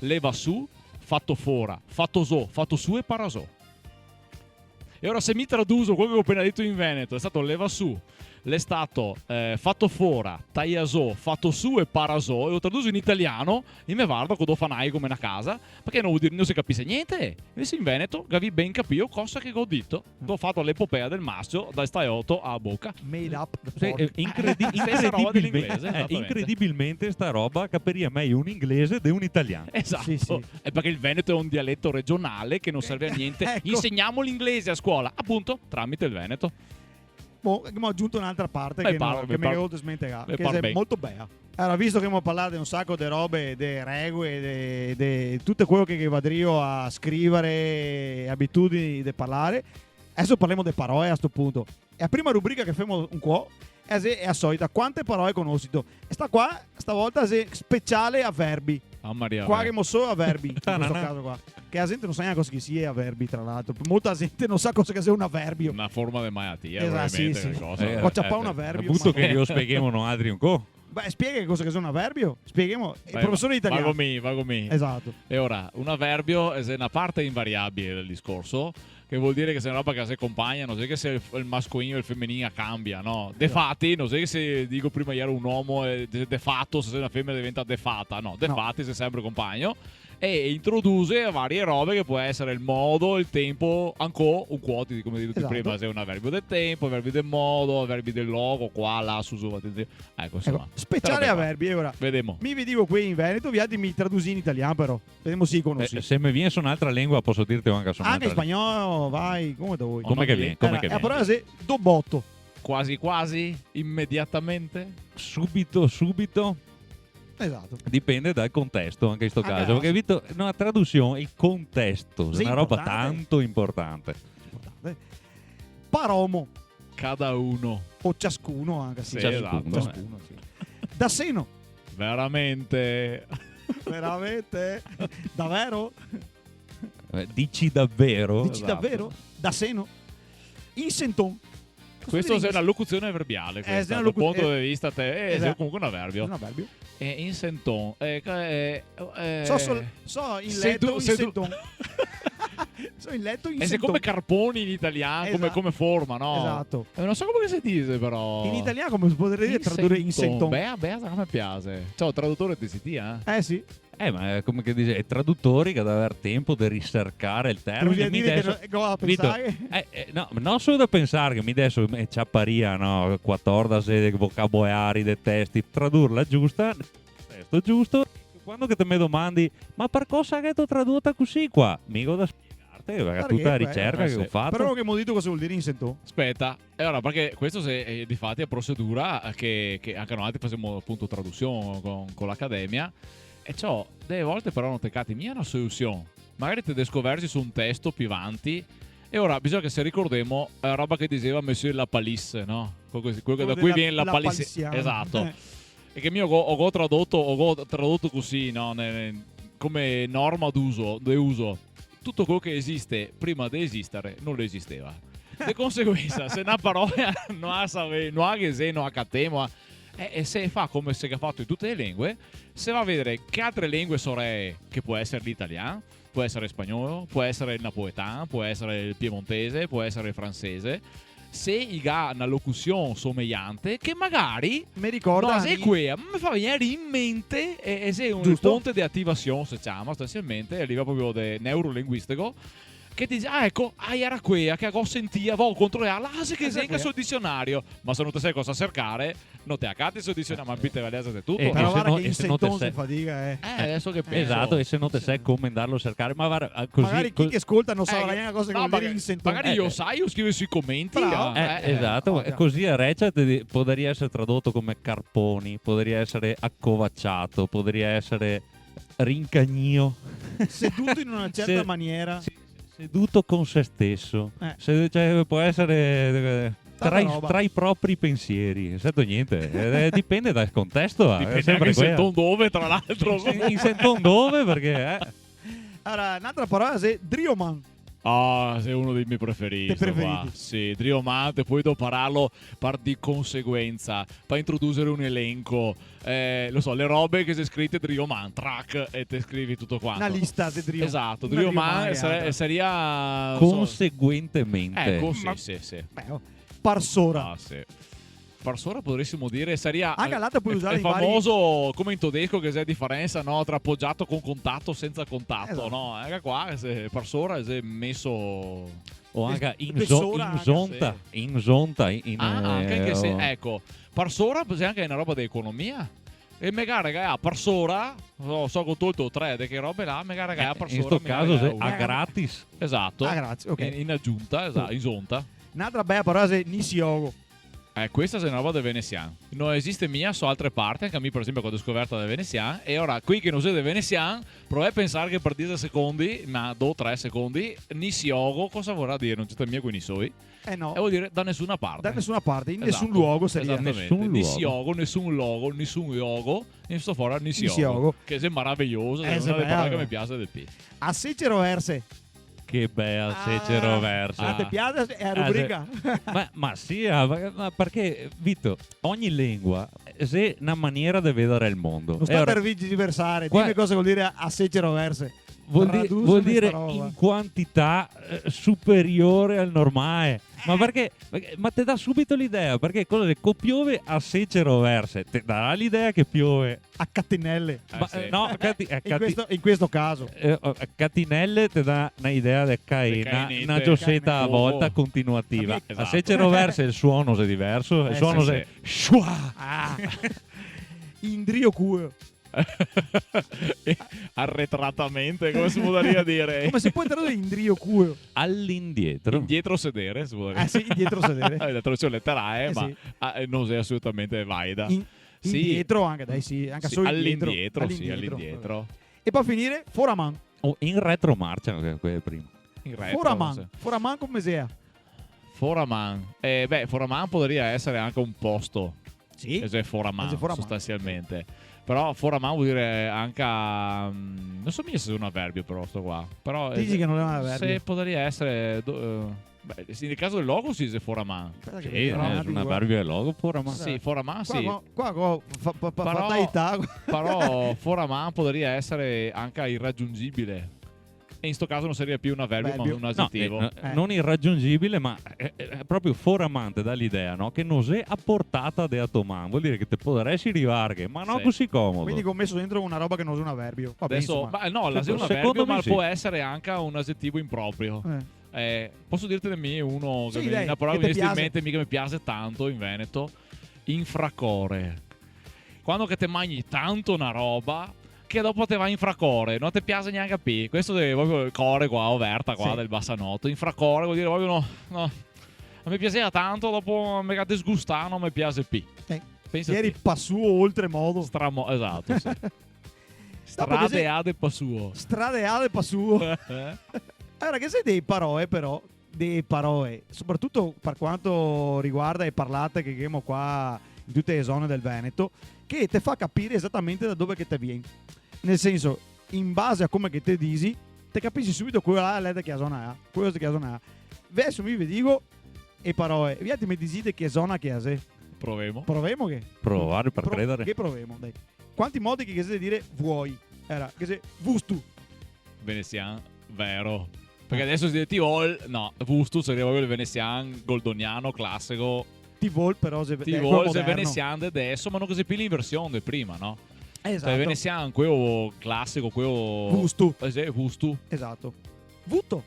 leva su, fatto fora, fatto su e parasò. E ora se mi traduso quello che ho appena detto in Veneto è stato leva su, l'è stato fatto fora, tagliasò, fatto su e parasò, e lo traduso in italiano e me guardo che lo fanai come una casa, perché non vuol dire non si capisce niente. Invece in Veneto gavi ben capio cosa che ho detto, ho fatto l'epopea del maschio dal staiotto a bocca. Made up the Sì, pork. Stessa roba dell'inglese, esattamente. incredibilmente sta roba capiria meglio un inglese di un italiano. Esatto, Sì, sì. è perché il Veneto è un dialetto regionale che non serve a niente. Ecco. Insegniamo l'inglese a scuola, appunto, tramite il Veneto. Mo, che mi ho aggiunto un'altra parte Beh, che, parla, no, beh, che mi parla. avevo smentegare, Beh, che parla è bene. molto bella. Allora, visto che abbiamo parlato di un sacco di robe, di regole, di tutto quello che vadrio a scrivere, abitudini di parlare, adesso parliamo di parole a questo punto. E la prima rubrica che facciamo un po' è a solita, quante parole conosci tu? E sta qua, stavolta è speciale a verbi. Ah, Maria. Qua che mo so a verbi, in questo Ta-na-na. caso qua. Che la gente non sa neanche cosa che sia a verbi, tra l'altro. Molta gente non sa cosa che sia un avverbio. Una forma di malattia, Esatto, sì, probabilmente. sì. che cosa. Ho ciappato un avverbio. Butto ma- che io spieghiamo altri un po'. Beh, spiega che cosa che sia un avverbio. Spieghiamo. Il Vai, professore italiano. Vago mi. Esatto. E ora, un avverbio è una parte invariabile del discorso, che vuol dire che se è una roba che si accompagna, non so che se il mascolino e il femminile cambia, no? Defatti, non so che se dico prima ieri un uomo è defatto, se sei una femmina diventa defata, no, defatti se sempre compagno. E introduce varie robe che può essere il modo, il tempo, ancora un quoti, come detto Esatto. prima, se è un avverbio del tempo, verbi del modo, verbi del logo, qua, là, su, ecco, insomma. Ecco, speciale Però, avverbi. E ora, Vediamo. mi vedivo qui in Veneto, vi mi traduci in italiano però. Vediamo se conosci. Se mi viene su un'altra lingua posso dirti anche su Anche in un'altra lingua. spagnolo, vai, come da vuoi. Come che viene? Come che La viene? parola è dobotto. Quasi, immediatamente. Subito. Esatto. Dipende dal contesto anche in questo Ah, caso. beh, Perché Vito, una traduzione, il contesto, Sì, è una roba importante. tanto importante. Importante. Paromo. Cada uno. O ciascuno anche. Sì, Ciascuno. esatto. Ciascuno, sì. Da seno. Veramente. Veramente? Davvero? Dici davvero? Dici Esatto. davvero? Da seno? In senton. Questo è una locuzione verbiale. è Questa, una dal locu- punto di vista te, è esatto. comunque un È avverbio. un avverbio. In senton. So in se letto tu- in se tu- senton. So in letto in E se senton. come carponi in italiano, Esatto. come forma, no? Esatto. Non so come si dice, però. In italiano come si potrebbe tradurre in senton? Beh, come piace. Ciao, traduttore di CT, Sì. Ma è come che dice, i traduttori che devono avere tempo di ricercare il termine. Devo Mi dire che adesso- no, a Vito, pensare. no, non solo da pensare che mi adesso ciapparia, no, 14 vocabolari dei testi, tradurla giusta, testo giusto. Quando che te mi domandi, ma per cosa che tu tradotta così qua? Mica da spiegarti, perché tutta la ricerca che ho fatto. Però che mi ho detto cosa vuol dire in senton? Aspetta, e allora perché questo è di fatti è procedura che anche noi facciamo appunto traduzione con l'accademia e ciò delle volte però non teccati mia una soluzione. Magari te descoversi su un testo più avanti e ora bisogna che se ricordiamo la roba che diceva Monsieur La Palisse, no? Quello che da cui viene la Palisse. palissiana. Esatto. E che io ho tradotto così, no? Come norma d'uso, tutto quello che esiste prima di esistere non esisteva. Di conseguenza, se una parola non ha che se non ha catema e se fa come si è fatto in tutte le lingue, se va a vedere che altre lingue sorelle, che può essere l'italiano, può essere il spagnolo, può essere il napoletano, può essere il piemontese, può essere il francese, se i ha una locuzione somigliante che magari Mi ricorda no, se quella mi fa venire in mente e se un Giusto. ponte di attivazione si chiama sostanzialmente a livello proprio neurolinguistico che dice ecco era quella che ho sentito avevo controllato se che sei anche sul dizionario ma se non ti sai cosa cercare non ti accatti sul dizionario ma pite valese di tutto Però se guarda no- che in e se non te senton si sei- fatica, adesso che penso Esatto, e se non te sai come andarlo a cercare, ma guarda, così, Magari chi che ascolta non sa Eh, neanche cosa che no, vuol dire in senton. magari io sai io scrivo sui commenti Bravo. esatto, ovvio. così a Recet potrebbe essere tradotto come carponi, potrebbe essere accovacciato, potrebbe essere rincagnio, Seduto in una certa Se- maniera. seduto con se stesso, cioè, può essere Tanta roba. tra i propri pensieri, certo niente, dipende dal contesto, è dipende sempre anche se quello. dove tra l'altro In senton dove, perché Allora, un'altra parola è drioman. Ah, sei uno dei miei preferiti. Dei preferiti. Qua. Sì, Driomante, poi devo parlarlo per di conseguenza, per introdurre un elenco. Lo so, le robe che si scritte Driomante, track, e te scrivi tutto quanto. Una lista di Drio. Esatto, Una Driomante Driomante. sarebbe... Conseguentemente. Ecco, Ma- sì. Beh, Parsora. Ah, sì. Parsora potremmo dire sarebbe Anche l'altra puoi usare è in vari- famoso come in tedesco che c'è differenza, no, tra appoggiato con contatto senza contatto, Esatto. no? Anche qua se Parsora si è messo O anche Spessora anche, Zonta. In Zonta. anche che se oh. ecco, Parsora è anche una roba di economia. E magari a Parsora, so con tolto 3 di che robe là, magari a Parsora. In questo caso magari se una. a gratis. Esatto. Ah, grazie, ok. In aggiunta, esatto, in zonta. Un'altra bella parola è Nisiogo. Questa è una roba del veneziano. Non esiste mia su altre parti, anche a me per esempio quando ho scoperto del veneziano. E ora qui che non sei del veneziano, provai a pensare che per 10 secondi, ma 2-3 secondi, Nisiogo cosa vorrà dire? Non c'è mia qui Nisoi. No, E vuol dire da nessuna parte. da nessuna parte, in Esatto. nessun luogo seria. Esattamente. Nessun luogo. Nisiogo, nessun logo, nessun yogo. E sto fuori a Nisiogo. Nisiogo. Che è meraviglioso, è se una delle parole bello. che mi piace del P. A Secero Verse. Che bel secero verso. Ah, ti piace? È la rubrica. Ma sì, ma perché Vito, ogni lingua è una maniera di vedere il mondo. Non E sta ora, per diversare. qua- Dimmi cosa vuol dire a Secero Verse. vuol dire sta roba. in quantità superiore al normale. Ma perché? Ma te dà subito l'idea, perché cosa che piove a secero verse, te darà l'idea che piove. A catenelle. Ma, sì. no, In questo caso. catinelle ti dà un'idea di Cainette. una giosetta a Oh. volta continuativa. Esatto. A secero verse il suono è diverso, il Eh, suono sì, è shua. Ah. Indrio cuo. Arretratamente, come si potrebbe dire? Come si può tradurre indrio cuo? All'indietro. Indietro sedere, si può dire. Sì, indietro sedere. La traduzione letterale, ma sì. non è assolutamente valida. Sì. Indietro anche, dai, sì. Anche Sì, solo all'indietro, sì, all'indietro. E poi finire, Foraman. O in retromarcia, quelle prima. In retro, Foraman. sì. Foraman come sia? Foraman. Foraman potrebbe essere anche un posto. Sì. È Foraman, È Foraman. sostanzialmente. Però Foraman vuol dire anche... non so mica se è un avverbio però sto qua. Però Dici che non è un avverbio. Se potrebbe essere... nel caso del logo si dice Foraman. Aspetta che Sì, vedo un è attimo, una guarda. barbie logo pure, ma Sì, Foraman sì. Qua fatalità. Però Foraman potrebbe essere anche irraggiungibile. E in sto caso non sarebbe più un avverbio, ma un no, aggettivo. non irraggiungibile, ma è proprio foramante dall'idea, no? Che non è a portata di Atoman. Vuol dire che te potresti arrivare, ma non Sì. così comodo. Quindi ho messo dentro una roba che non è un avverbio. Vabbè, Adesso, insomma. no, la è un Secondo avverbio, me ma sì. può essere anche un aggettivo improprio. Posso dirtene me uno Sì, che dai, una parola che che ti mi viene in piace. mente, mica mi piace tanto in Veneto, infracore. Quando che te mangi tanto una roba che dopo te va in fracore, non ti piace neanche a P. Questo è proprio il core qua, Overta qua Sì. del Bassanotto. Infracore vuol dire proprio no. Non mi piaceva tanto, dopo mi ha disgustato, non mi piace P. Pensa Ieri te. passuo oltremodo. Esatto, sì. perché Strade se- ade passuo. Stradeale passuo. Allora, che sei dei parole, però, dei parole, soprattutto per quanto riguarda le parlate che abbiamo qua in tutte le zone del Veneto, che ti fa capire esattamente da dove che te vieni. Nel senso, in base a come che te dici, te capisci subito quella è che zona è, quello che zona è. Adesso vi dico e parole, vi mi dite che zona che è. Proviamo. Proviamo che? Provare per credere. Che proviamo, dai. Quanti modi che si dire vuoi? Era, che se vustu. Veneziano, vero. Perché adesso si dice Tivol, no, Vustu sarebbe proprio il veneziano goldoniano classico. Ti vol però se Tivol è veneziano adesso, ma non così più l'inversione del prima, no? Esatto. Cioè il veneziano, quello classico, quello... Vustu. Vustu. Esatto. Vuto.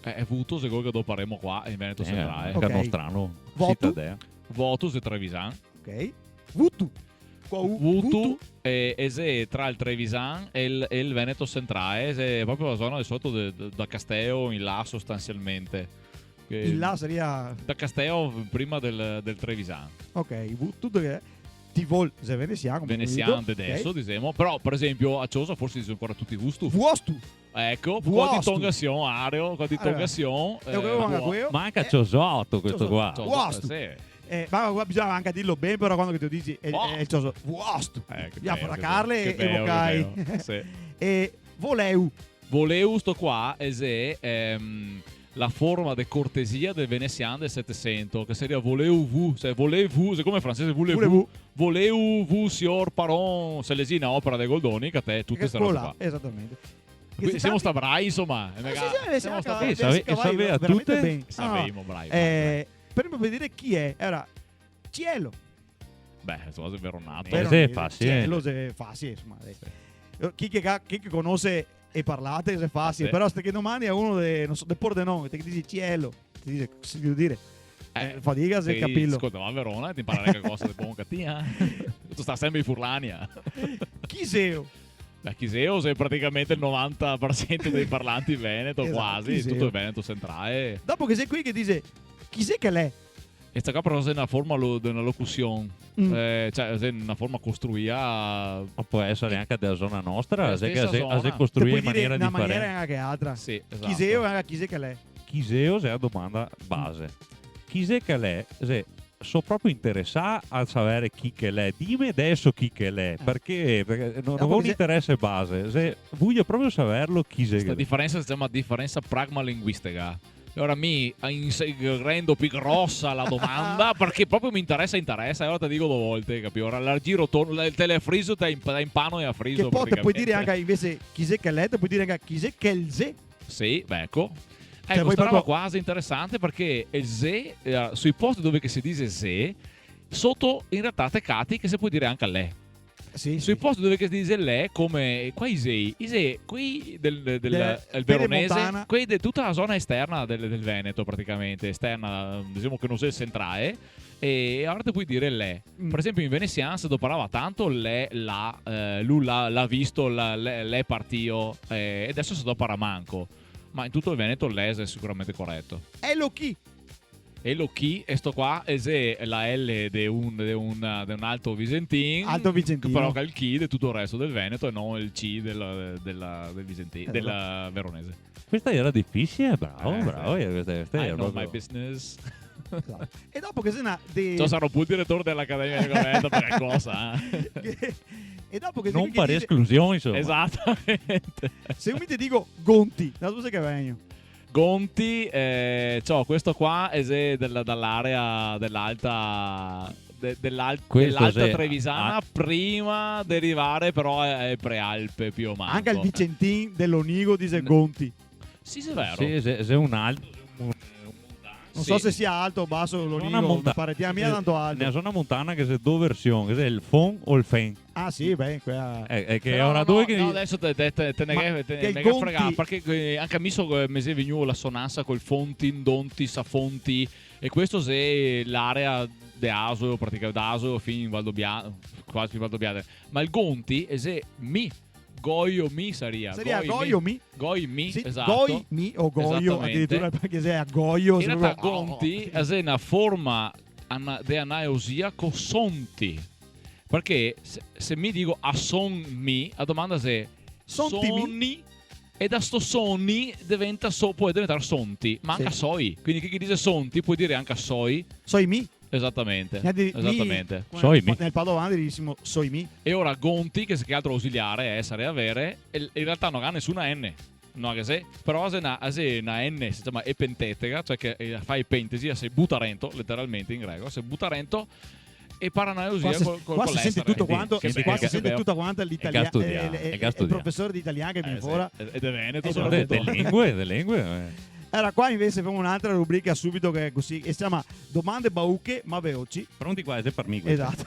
È Vuto, se quello che dopo faremo qua in Veneto centrale. ok. Che strano. Voto. Cittadea. Votus e Trevisan. Ok. Vutu. Qua Vutu e se tra il Trevisan e il Veneto centrale, è proprio la zona di sotto da Castello in là sostanzialmente. In là seria. Da Castello prima del Trevisan. Ok. Vutu che è. Ti vol se veneziano. Veneziano come adesso, ok. diciamo. Però, per esempio, a Ciosa forse dicono ancora tutti Vustu. Vuostu. Ecco, Vuostu. qua di tongazione, Areo, qua di Allora, tongazione. E quello anche quello. Ma anche a Ciosotto questo Ciosa- qua. Vuostu. Sì. Ma qua bisogna anche dirlo bene, però quando che tu dici è il vuostu. Che Via bello, fra Carle che e bello, vocai. che bello. Sì. E voleu. Voleu sto qua è la forma de cortesia del veneziano del Settecento, che seria voleu-vous, cioè voleu-vous, siccome è francese voleu-vous, voleu-vous signor Paron, se lesina opera dei Goldoni, che a te tutte queste robe qua. Esattamente. Quindi siamo sta bravi, insomma. Sapeva tutte bene. Sapevamo bravi. Per dire chi è, era Cielo. Beh, insomma, è vero nato. È facile. Cielo è facile, insomma. Chi che conosce e parlate è facile, però che domani a uno de Pordenone che ti dice Cielo, ti dice si devo dire. Fatica se capillo. Ascolta, va a Verona ti imparare qualcosa di buon cattiva. Tu sta sempre in Furlania. Chiseo. La Chiseo è praticamente il 90% dei parlanti in Veneto, esatto, quasi, Chiseo. tutto il Veneto centrale. Dopo che sei qui che dice chi sei che l'è? E sta qua però è una forma di una locuzione, cioè è una forma costruita. O può essere anche della zona nostra, se zona. costruire in Puoi dire maniera una differente. maniera anche altra. Sì, esatto. Chiseo è chi sei che l'è? Chiseo è la domanda base. Chi sei che l'è? Se sono proprio interessato a sapere chi che l'è. Dimmi adesso chi che l'è, perché non ho un interesse base. Se voglio proprio saperlo chi sei. Questa differenza si chiama differenza pragmalinguistica. E ora mi rendo più grossa la domanda perché proprio mi interessa e ora te dico due volte, capi? Ora la giro, te le friso, te in pano e a friso. Che poi te puoi dire anche invece chi sei che l'è, te puoi dire anche chi sei che il ze. Sì, beh, ecco. Ecco, questa roba quasi interessante perché il ze, sui posti dove che si dice ze, sotto in realtà te cati che si può dire anche a lei. Sì, sui posti dove si dice lei, come qua Isei, qui del Veronese, qui di tutta la zona esterna del Veneto praticamente, esterna, diciamo che non sia centrale, e ora ti puoi dire lei. Per esempio in veneziano si parlava tanto lei, lui l'ha visto, lei partio, e adesso si parla manco, ma in tutto il Veneto lei è sicuramente corretto. E lo chi? E lo chi, e sto qua è la L di un alto Vicentin, però che è il chi di tutto il resto del Veneto e non il C del Vicentin, della Veronese. Questa era difficile, bravo. I know my business. E dopo che se ne sarò pure il direttore dell'Accademia di Governo per cosa. E dopo che non pare esclusione, insomma. Esattamente. Se io mi ti dico Gonti, da dove sei che vengo? Gonti, questo qua è dall'area dell'alta Trevisana, prima di arrivare però ai Prealpe più o meno. Anche il Vicentin dell'Onigo dice Gonti. Sì, è vero. Sì, è un alto. Non so se sia alto o basso l'Onigo, mi pare mia tanto alto. Nella zona montana che c'è due versioni, che è il Fon o il Fen. Ah sì, beh, è che però è una due che adesso te ne frega, perché anche a me mi è venuto la sonanza col Fontin, Donti, Safonti, e questo è l'area di Aso, praticamente d'Aso fino in Valdobbiadene, quasi in Valdobbiadene. Ma il Gonti è Goio mi saria Goio mi? Goi mi, sì, esatto. Goi mi o Goio, addirittura perché se è a Goio. In realtà Gonti è una forma di anaeosia con sonti. Perché se mi dico a son mi, la domanda è sonni, e da sto sonni può diventare sonti, ma anche soi. Quindi chi dice sonti puoi dire anche soi. Soi mi. Esattamente. Esattamente. Nel Padovano dirissimo soi mi. E ora Gonti, che è altro ausiliare, essere, avere, in realtà non ha nessuna N. No, che se, però se una N si chiama epenteteca, cioè che fa epentesi, se butarento, letteralmente in greco, se butarento e paranaeusia qua si sente tutto quanto, qua si sente tutta quanta l'italiano, il professore di italiano che viene fuori ed è Veneto, delle lingue. Allora, qua invece abbiamo un'altra rubrica subito che è così, e si chiama Domande bauche ma veloci. Pronti qua, è per me. Esatto.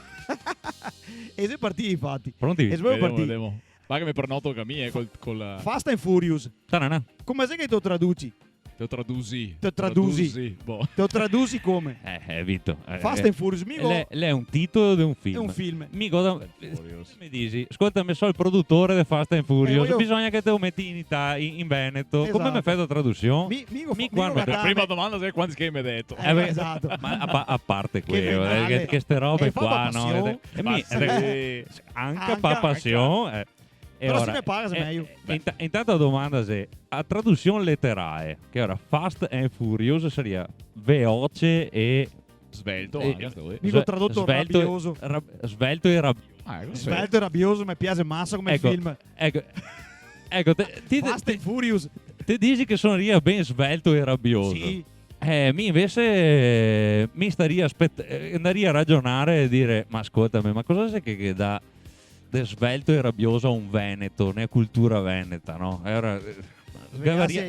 E se partiti infatti. Pronti? Vediamo. Ma che mi prenoto che mia col Fast and Furious. Ta-na-na. Come sai che tu traduci? Te traduci. Boh. Te traduci come? Vito. Fast and Furious. Lei è un titolo di un film. È un film. Mi dici, ascolta, mi so il produttore di Fast and Furious. Bisogna che te lo metti in Veneto. Esatto. Come mi fai la traduzione? La prima domanda è quanti che mi hai detto. Esatto. Ma a parte quello, che ste robe qua, no? Anche per passione. Però se ne paga se meglio. Intanto la domanda è a traduzione letterale, che ora Fast and Furious sarebbe veloce e svelto, mica tradotto rabbioso. Svelto e rabbioso. Svelto e rabbioso mi piace massa come film. Ecco. Ecco, Fast and Furious. te dici che sono ben svelto e rabbioso. Sì. Mi invece mi staria andaria a ragionare e dire: ma ascoltami, ma cosa c'è che dà svelto e rabbioso a un veneto, né cultura veneta, no? Era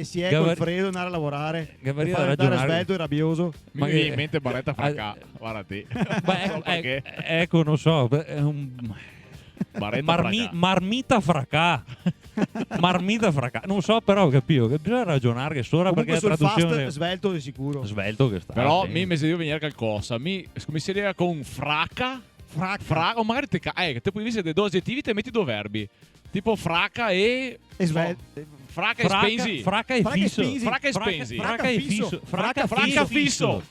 Si è col freddo andare a lavorare. Gavarì Fare da andare ragionare. svelto e rabbioso. Mi viene in mente Baretta Fracà. Ah, Guarda te. Beh, Perché? ecco, non so, è un Baretta Fracà. marmita fracà. Marmita fracà. Non so, però capito che bisogna ragionare che sopra Comunque perché la sul traduzione fast svelto di sicuro. svelto che sta. Però sì. mi devo venire qualcosa. Mi seria con fracca. O magari te puoi dire dei due aggettivi te metti due verbi. Tipo fracca e svelto. Fracca e spensi. Fracca e fisso. Fracca e spensi. Fracca e fisso. Fracca fisso.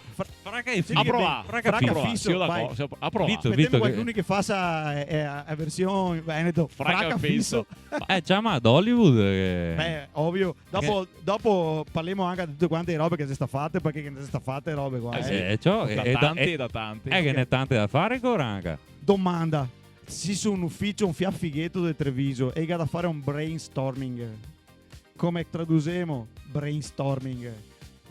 Fracca e fisso. Approva. Fracca fisso. Io d'accordo. Approva. Vito, Aspettiamo qualcuno che faccia a versione Veneto. Fracca fisso. Già, ma ad Hollywood Beh, ovvio. Dopo parliamo anche di tutte quante le robe che si sta fatte, perché che si sta fatte robe qua. Da tanti. È che ne è tante da fare ancora. Domanda. Si su un ufficio, un fiaffighetto del Treviso e da fare un brainstorming. Come traduciamo brainstorming?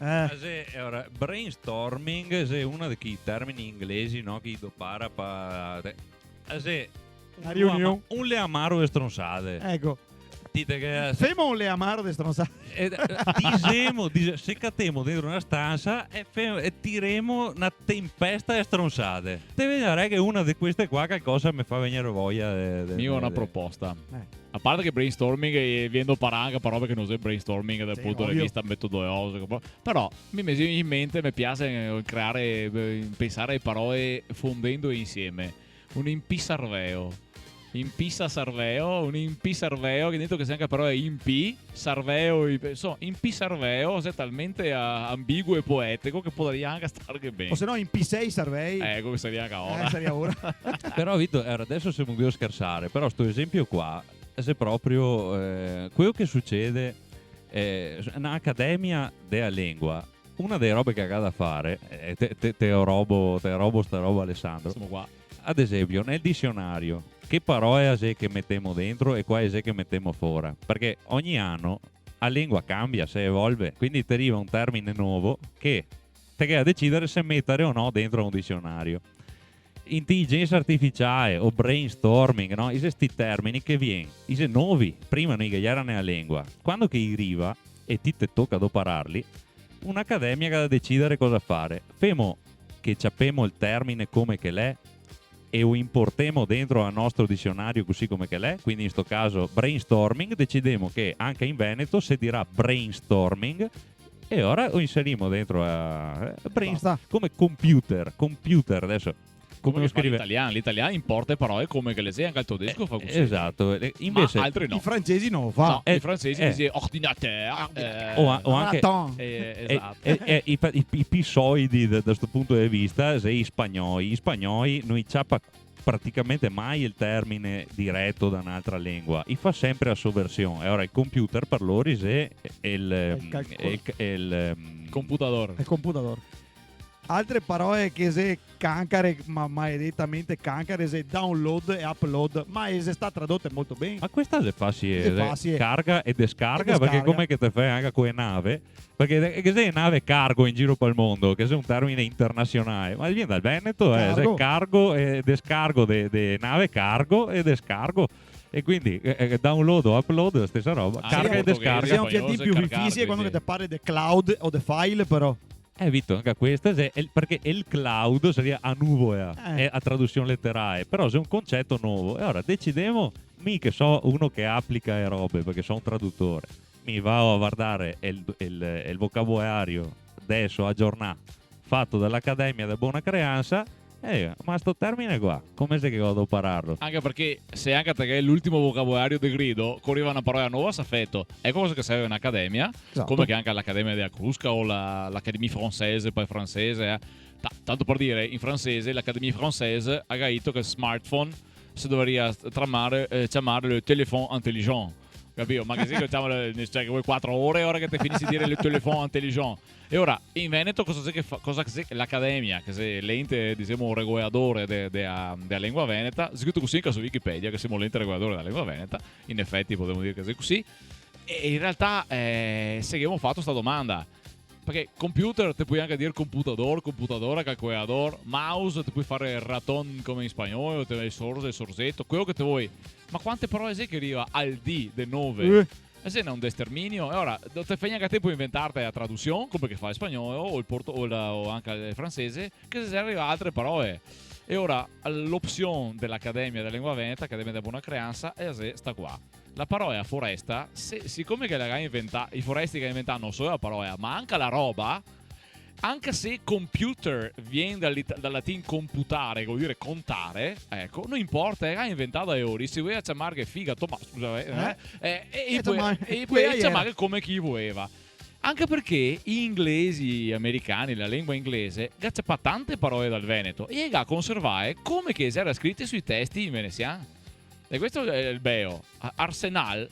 Ora, brainstorming è uno dei termini inglesi, no? Che dopara Una riunione. un le amaro e stronzate. Ecco. Dite che Femo un leamaro di stronzate. se catemo dentro una stanza e tiremo una tempesta e stronzate. Te vedrai che una di queste qua qualcosa mi fa venire voglia. Io ho una proposta. A parte che brainstorming e viendo paranga per robe che non so brainstorming dal punto di vista metodologico, però mi in mente mi piace creare, pensare parole fondendo insieme. Un impisarveo. Impissa Sarveo, un impi Sarveo che dentro che sia anche parole impi, Sarveo, impi Sarveo è talmente ambiguo e poetico che potrebbe anche stare bene. O se no impi 6 Sarvei. Ecco che sarebbe anche ora. Sarebbe ora. Però Vito, adesso se non devo scherzare, però sto esempio qua è proprio quello che succede un'accademia della lingua. Una delle robe che ha da fare, te robo sta roba Alessandro. Siamo qua. Ad esempio, nel dizionario, che parole è che mettiamo dentro e quale è che mettiamo fuori? Perché ogni anno la lingua cambia, si evolve, quindi ti arriva un termine nuovo che te che a decidere se mettere o no dentro un dizionario. Intelligenza artificiale o brainstorming, no? Questi termini che viene, i nuovi, prima non erano nella lingua. Quando che arriva e ti te tocca dopararli, un'accademia che ha da decidere cosa fare. Femo che sappiamo il termine come che l'è e lo importiamo dentro al nostro dizionario così come che l'è, quindi in questo caso brainstorming, decidemo che anche in Veneto si dirà brainstorming e ora lo inseriamo dentro a come computer adesso come lo scrive l'italiano importa parole come che le sei anche al tedesco fa così. Esatto, invece ma altri no. I francesi no fa. I francesi dice ordinateur o anche esatto. I pissoidi da questo punto di vista, se i spagnoli non ciappa praticamente mai il termine diretto da un'altra lingua, i fa sempre a sovversione. E ora il computer per loro è il computador. Il computador. Altre parole che se cancare, ma maledettamente cancare, se download e upload, ma se sta tradotte molto bene. Ma questa è facile, carga e descarga, perché come che te fai anche con le nave, perché che sei nave cargo in giro per il mondo, che è un termine internazionale, ma viene dal Veneto, se cargo e descargo de nave cargo e descargo. E quindi download o upload la stessa roba, carga e descarga. Siamo più difficili quando ti parli di cloud o di file, però. Vito, anche questa perché il cloud sarebbe a nuvola, è a traduzione letterale, però è un concetto nuovo. E ora decidemo, che so uno che applica le robe, perché sono un traduttore, mi va a guardare il vocabolario adesso aggiornato, fatto dall'Accademia della Buona Creanza. Ma sto termine qua, come se che vado a pararlo? Anche perché se anche perché l'ultimo vocabolario di grido corriva una parola nuova s'affetto. È cosa che serve in accademia, esatto. Come che anche all'Accademia della Crusca o l'Accademia Française, poi francese. Tanto per dire, in francese l'Accademia Française ha detto che il smartphone si dovrebbe chiamare il telefono intelligent. capito? Ma che sì, diciamo, cioè, che vuoi 4 ore ora che ti finisci di dire il telefono intelligente. E ora, in Veneto cosa c'è che fa? Cosa c'è che l'Accademia, che è l'ente, diciamo, regolatore della lingua veneta, scritto così anche su Wikipedia, che siamo l'ente regolatore della lingua veneta, in effetti potremmo dire che è così, e in realtà se abbiamo fatto questa domanda, perché computer ti puoi anche dire computadora, calcolador, mouse ti puoi fare raton come in spagnolo, il sorso, il sorsetto, quello che ti vuoi. Ma quante parole sei che arriva al D del 9? E se non un desterminio, e ora te fai anche a te puoi inventarti la traduzione, come che fa il spagnolo o il o anche il francese, che se arriva altre parole. E ora l'opzione dell'Accademia della Lingua Veneta, Accademia della Buona Creanza, è se sta qua. La parola foresta, siccome che i foresti che inventano non solo la parola, ma anche la roba, anche se computer viene dal latino computare, che vuol dire contare, ecco, non importa, era inventato da Euri, si vuole chiamare che figa, ma scusa, e poi chiamare come chi voleva. Anche perché gli inglesi americani, la lingua inglese, gaccia tante parole dal Veneto e ga conservare come che era scritte sui testi in veneziano. E questo è il bello. Arsenal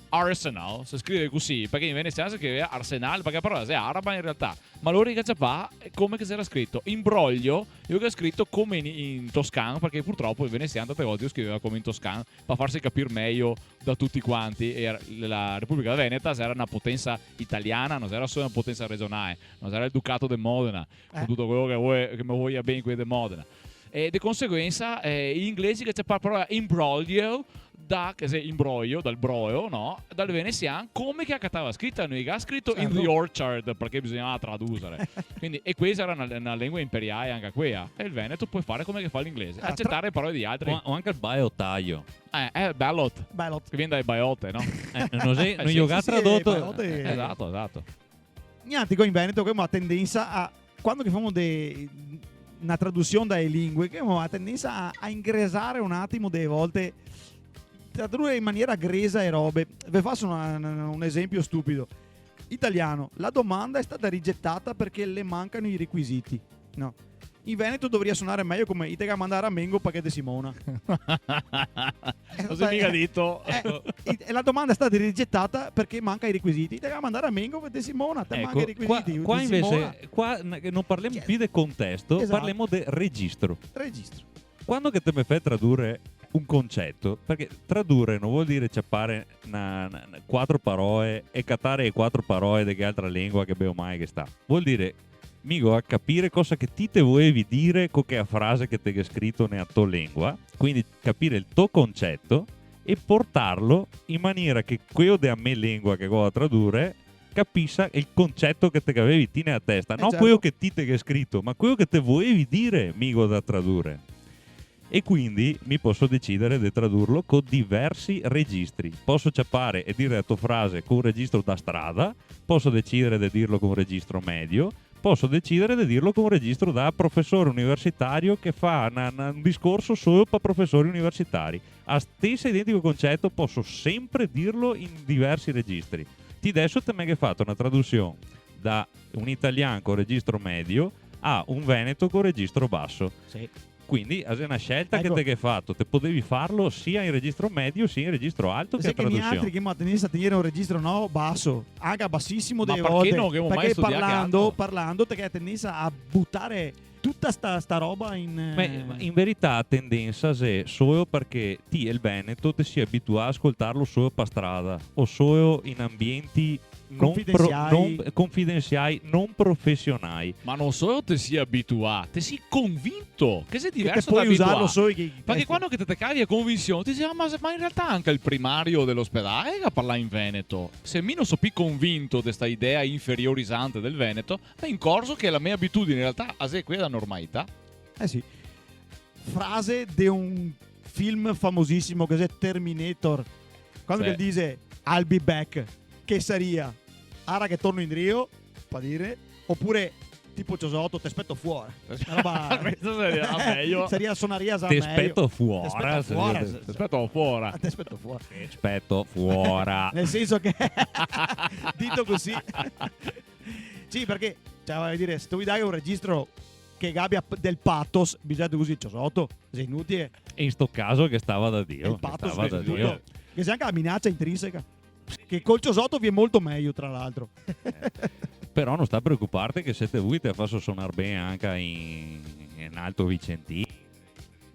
si scrive così, perché in veneziano si scrive Arsenal, perché la parola è araba in realtà. Ma loro in fa come che si era scritto. Imbroglio, io che ho scritto come in toscano, perché purtroppo il veneziano tante volte io scriveva come in toscano, per farsi capire meglio da tutti quanti. E la Repubblica Veneta era una potenza italiana, non era solo una potenza regionale, non era il Ducato di Modena, con tutto quello che mi voglia bene qui di Modena. E di conseguenza gli inglesi che c'è la parola imbroglio, che è imbroglio, dal broio, no? Dal veneziano, come che accatava scritta, noi ha scritto in the orchard, perché bisognava tradurre. Quindi, e questa era una lingua imperiale anche quella. E il Veneto puoi fare come che fa l'inglese, accettare parole di altri. O anche il baiottaio. Ballot. Che viene dai baiotte, no? Non io ho tradotto. Esatto. Niente, qua in Veneto abbiamo la tendenza a, quando che facciamo una traduzione dalle lingue, che abbiamo la tendenza a ingresare un attimo delle volte, tradurre in maniera gresa e robe. Vi faccio un esempio stupido. Italiano, la domanda è stata rigettata perché le mancano i requisiti. No. In Veneto dovrebbe suonare meglio come Itega mandare a Mengo paquete Simona. Non si è mica detto. La domanda è stata rigettata perché manca i requisiti. Itega mandare a Mengo paquete Simona, te manca i requisiti. Qua invece non parliamo più del contesto, esatto. Parliamo del registro. Registro. Quando che te mi fai tradurre un concetto, perché tradurre non vuol dire ciappare 4 parole e cattare 4 parole di che altra lingua che abbiamo mai che sta. Vuol dire migo a capire cosa che ti te volevi dire con che frase che te hai scritto nella tua lingua, quindi capire il tuo concetto e portarlo in maniera che quello della mia lingua che vuoi tradurre capisca il concetto che te avevi ti nella testa, non certo. quello che ti te hai scritto, ma quello che te volevi dire migo da tradurre. E quindi mi posso decidere di tradurlo con diversi registri. Posso ciappare e dire la tua frase con un registro da strada, posso decidere di dirlo con un registro medio, posso decidere di dirlo con un registro da professore universitario che fa un discorso solo per professori universitari. A stesso identico concetto posso sempre dirlo in diversi registri. Ti adesso te mi hai fatto una traduzione da un italiano con registro medio a un veneto con registro basso. Sì. Quindi è una scelta ecco. che ti hai fatto. Te potevi farlo sia in registro medio sia in registro alto che a traduzione. Altri che mi tendenza a tenere un registro basso, anche bassissimo delle perché volte. non che Perché mai parlando te che hai tendenza a buttare tutta sta roba in... Ma in verità tendenza è solo perché ti e il Veneto ti si abitua a ascoltarlo solo per strada o solo in ambienti confidenziali, non professionali. Ma non solo ti si abitua, ti si convinto che sei diverso che puoi da usarlo solo perché quando che te cavi a convinzione ti dici ma in realtà anche il primario dell'ospedale che parla in Veneto. Se mi non so più convinto di questa idea inferiorizzante del Veneto, è in corso che la mia abitudine in realtà è quella normalità. Sì. Frase di un film famosissimo che è Terminator. Quando che dice I'll be back, che saria ara che torno in Rio, pa dire, oppure tipo Ciosotto, ti aspetto fuori. Questo sarebbe meglio. Seria suonaria Ti aspetto fuori. Ti aspetto fuori. Nel senso che dito così. Sì, perché voglio dire, se tu vuoi dare un registro che abbia del pathos, bisogna così Ciosotto, è inutile. E in sto caso che stava da Dio. Il pathos che sia anche la minaccia intrinseca. che col Ciosotto vi è molto meglio, tra l'altro. Però non sta a preoccuparti che siete voi te faccio suonare bene anche in Alto Vicentino.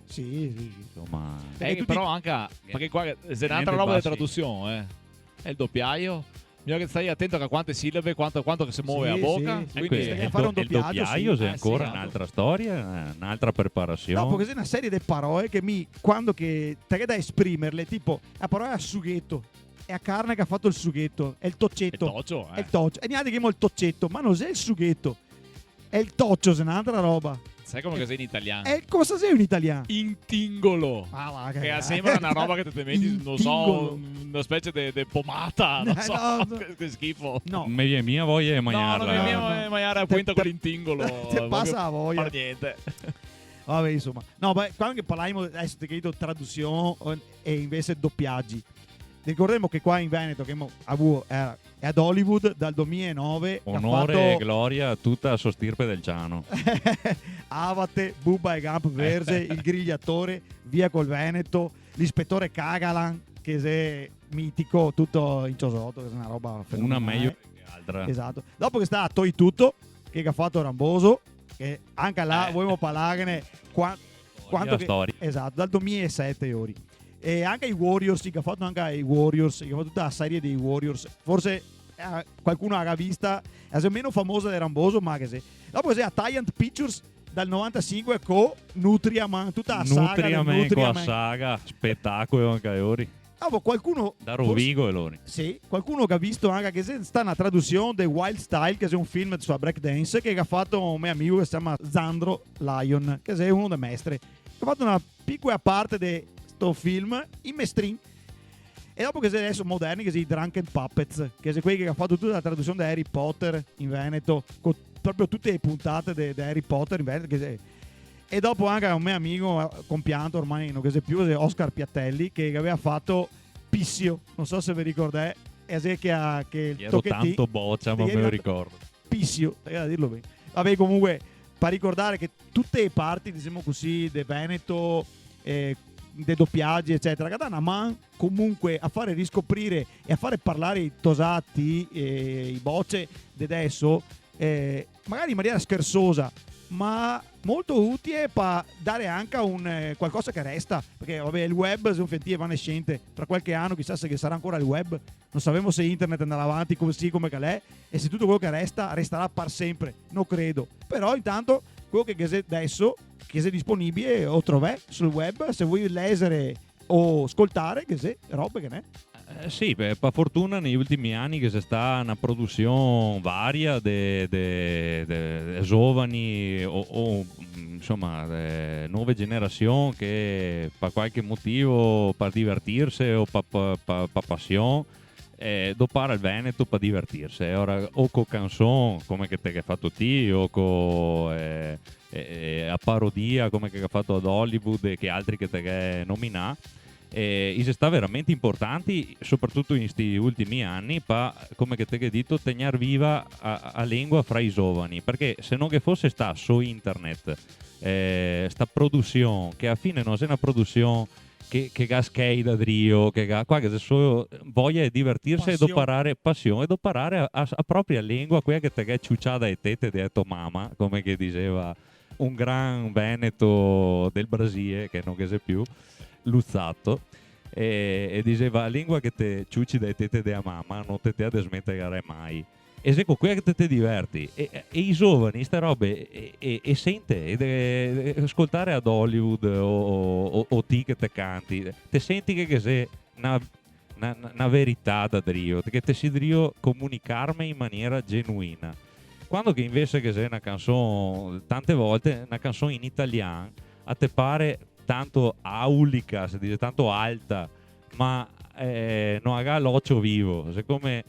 Sì. Insomma, Però anche perché qua è un'altra roba di traduzione, è il doppiaio. Bisogna che stai attento a quante sillabe, quanto che si muove la bocca. Sì. Quindi Stai a fare un il doppiaio sì. è ancora sì, un'altra storia, un'altra preparazione. Dopo così una serie di parole che quando che te che da esprimerle, tipo la parola è a sughetto, è a carne che ha fatto il sughetto, è il toccetto. È toccio, È il toccio. E niente che mo il toccetto, ma non è il sughetto. È il toccio, se è un'altra roba. Sai come che sei in italiano? È cosa sei in italiano? Intingolo. Va, Che sembra una roba che te metti, non so, una specie di pomata, non so, No. che schifo. No. Mia voglia è No, mangiarla. non mi no. viene mangiare a punta con l'intingolo. Te passa la voglia. Per niente. Vabbè, insomma. No, beh, quando che parliamo adesso ti chiedo traduzione e invece doppiaggi. Ricordiamo che qua in Veneto che è ad Hollywood dal 2009 Onore che ha e fatto gloria a tutta la sostirpe del Ciano. Avate, Bubba e Gump Verge, il grigliatore, Via col Veneto, l'ispettore Cagalan che è mitico, tutto in Ciosotto, che è una roba fenomenale. Una meglio che l'altra. Esatto. Dopo che sta a Toi Tutto, che ha fatto Ramboso, che anche là vogliamo parlarne quanto che, storia. esatto, dal 2007 ori. E anche i Warriors, che ha fatto anche i Warriors, che ha fatto tutta la serie dei Warriors. Forse qualcuno l'ha vista, è meno famosa di Ramboso, ma che se. Dopo così a Giant Pictures dal 95 con Nutriaman, tutta la saga del Nutriaman. Saga, spettacolo anche ori. Dopo qualcuno Da Rovigo e loro. sì, qualcuno che ha visto anche che sta una traduzione di Wild Style, che è un film sulla breakdance che ha fatto un mio amico che si chiama Zandro Lion, che è uno dei maestri. Ha fatto una piccola parte di sto film in mestrin. E dopo che sei adesso moderni, che sei i Drunken Puppets, che è quelli che ha fatto tutta la traduzione di Harry Potter in Veneto, con proprio tutte le puntate di Harry Potter in Veneto. E dopo anche un mio amico compianto ormai non che sei più, Oscar Piattelli, che aveva fatto Pissio, non so se vi ricordate, che Ero tanto boccia, ma me lo ricordo. Pissio, da dirlo bene. Vabbè, comunque, per ricordare che tutte le parti, diciamo così, di Veneto, dei doppiaggi, eccetera, che danno a man comunque a fare riscoprire e a fare parlare i tosati, i bocce di adesso, magari in maniera scherzosa, ma molto utile per dare anche qualcosa che resta, perché vabbè, il web è un fettivo evanescente, tra qualche anno chissà se sarà ancora il web, non sappiamo se internet andrà avanti così come che l'è e se tutto quello che resta resterà per sempre, non credo, però intanto quello che è adesso che è disponibile o trovè sul web se vuoi leggere o ascoltare che se robe che ne è. Sì, per fortuna negli ultimi anni che c'è stata una produzione varia de giovani o insomma nuove generazioni che per qualche motivo per divertirsi o per passione dopare il Veneto per divertirsi. Ora o con canzone come che te che hai fatto te o con a parodia come che ha fatto ad Hollywood e che altri che te che nominà. Si sta veramente importanti soprattutto in questi ultimi anni per come che te che dito tenere viva a lingua fra i giovani, perché se non che fosse sta su internet sta produzione che alla fine non è una produzione che ha skate da drio, che ha qua che adesso voglia di divertirsi e doparare passione e doparare a propria lingua quella che te che è ciucciata e tete detto mamma, come che diceva un gran veneto del Brasile che non che se più Luzzatto, e diceva la lingua che te ciucci dai tete della mamma non te a smettere mai, e se con quella che te diverti e i giovani ste robe e sente ed ascoltare ad Hollywood o ti che te canti te senti che sei una verità da drio, che te si drio comunicarmi in maniera genuina, quando che invece che sei una canzone tante volte una canzone in italiano a te pare tanto aulica, si dice tanto alta, ma non ha l'occhio vivo, siccome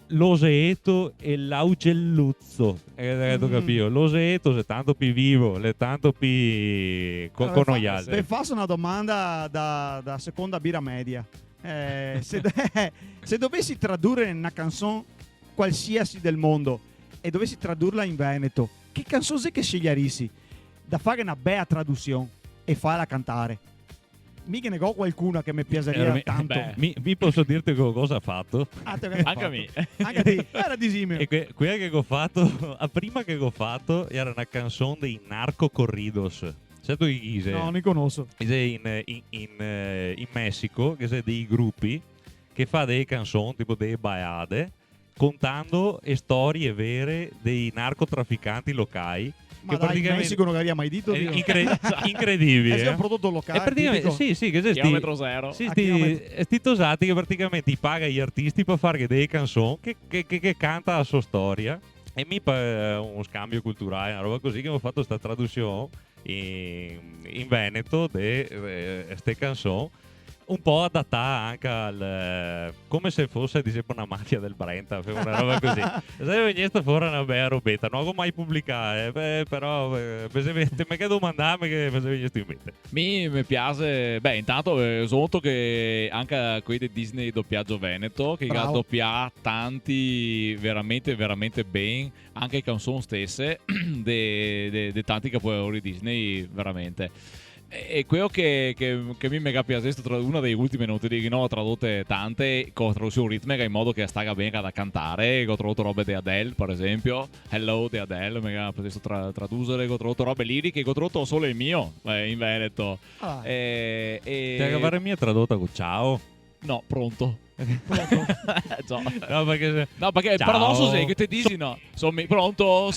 l'oseeto e l'augelluzzo, capito? L'oseeto è tanto più vivo, è tanto più con noi altri. Per farsi una domanda da seconda birra media, se dovessi tradurre una canzone qualsiasi del mondo e dovessi tradurla in veneto, che canzone che sceglieresti da fare una bella traduzione e farla cantare? mica ne ho qualcuna che mi piaceria tanto. Mi posso dirti cosa ha fatto? Anche a me. Anche a te, era disimio. E quella che ho fatto, la prima che ho fatto era una canzone dei Narco Corridos. Certo che Ghise. No, non li conosco. In Messico, che sono dei gruppi che fa delle canzoni tipo delle ballade contando storie vere dei narcotrafficanti locali. Ma che dai, in praticamente Messico non aveva mai dito. incredibile. È un prodotto locale. E praticamente, tipico. sì, che se Chilometro zero. Sì, sti tosati che praticamente ti paga gli artisti per fare delle canzoni che canta la sua storia. E mi fa uno scambio culturale, una roba così, che ho fatto questa traduzione in Veneto di queste canzoni, un po' adattata anche al come se fosse tipo una mafia del Brenta, una roba così. Se venisse fuori una bella robetta, non ho mai pubblicato, però se mi chiedo domandare che se venisse in mente. Mi piace, intanto sotto che anche qui di Disney doppiaggio Veneto, che ha doppiato tanti veramente veramente bene, anche le canzoni stesse di tanti capolavori Disney veramente. E quello che mi mega piace è una delle ultime notizie che ho tradotte tante con traduzione ritmica in modo che staga bene da cantare. Ho trovato robe di Adele, per esempio Hello di Adele, mega potevo tradurre. Ho trovato robe liriche, ho trovato solo il mio in Veneto. Te la mia tradotta con ciao. No, pronto. No, perché il paradosso è che ti dici no, pronto,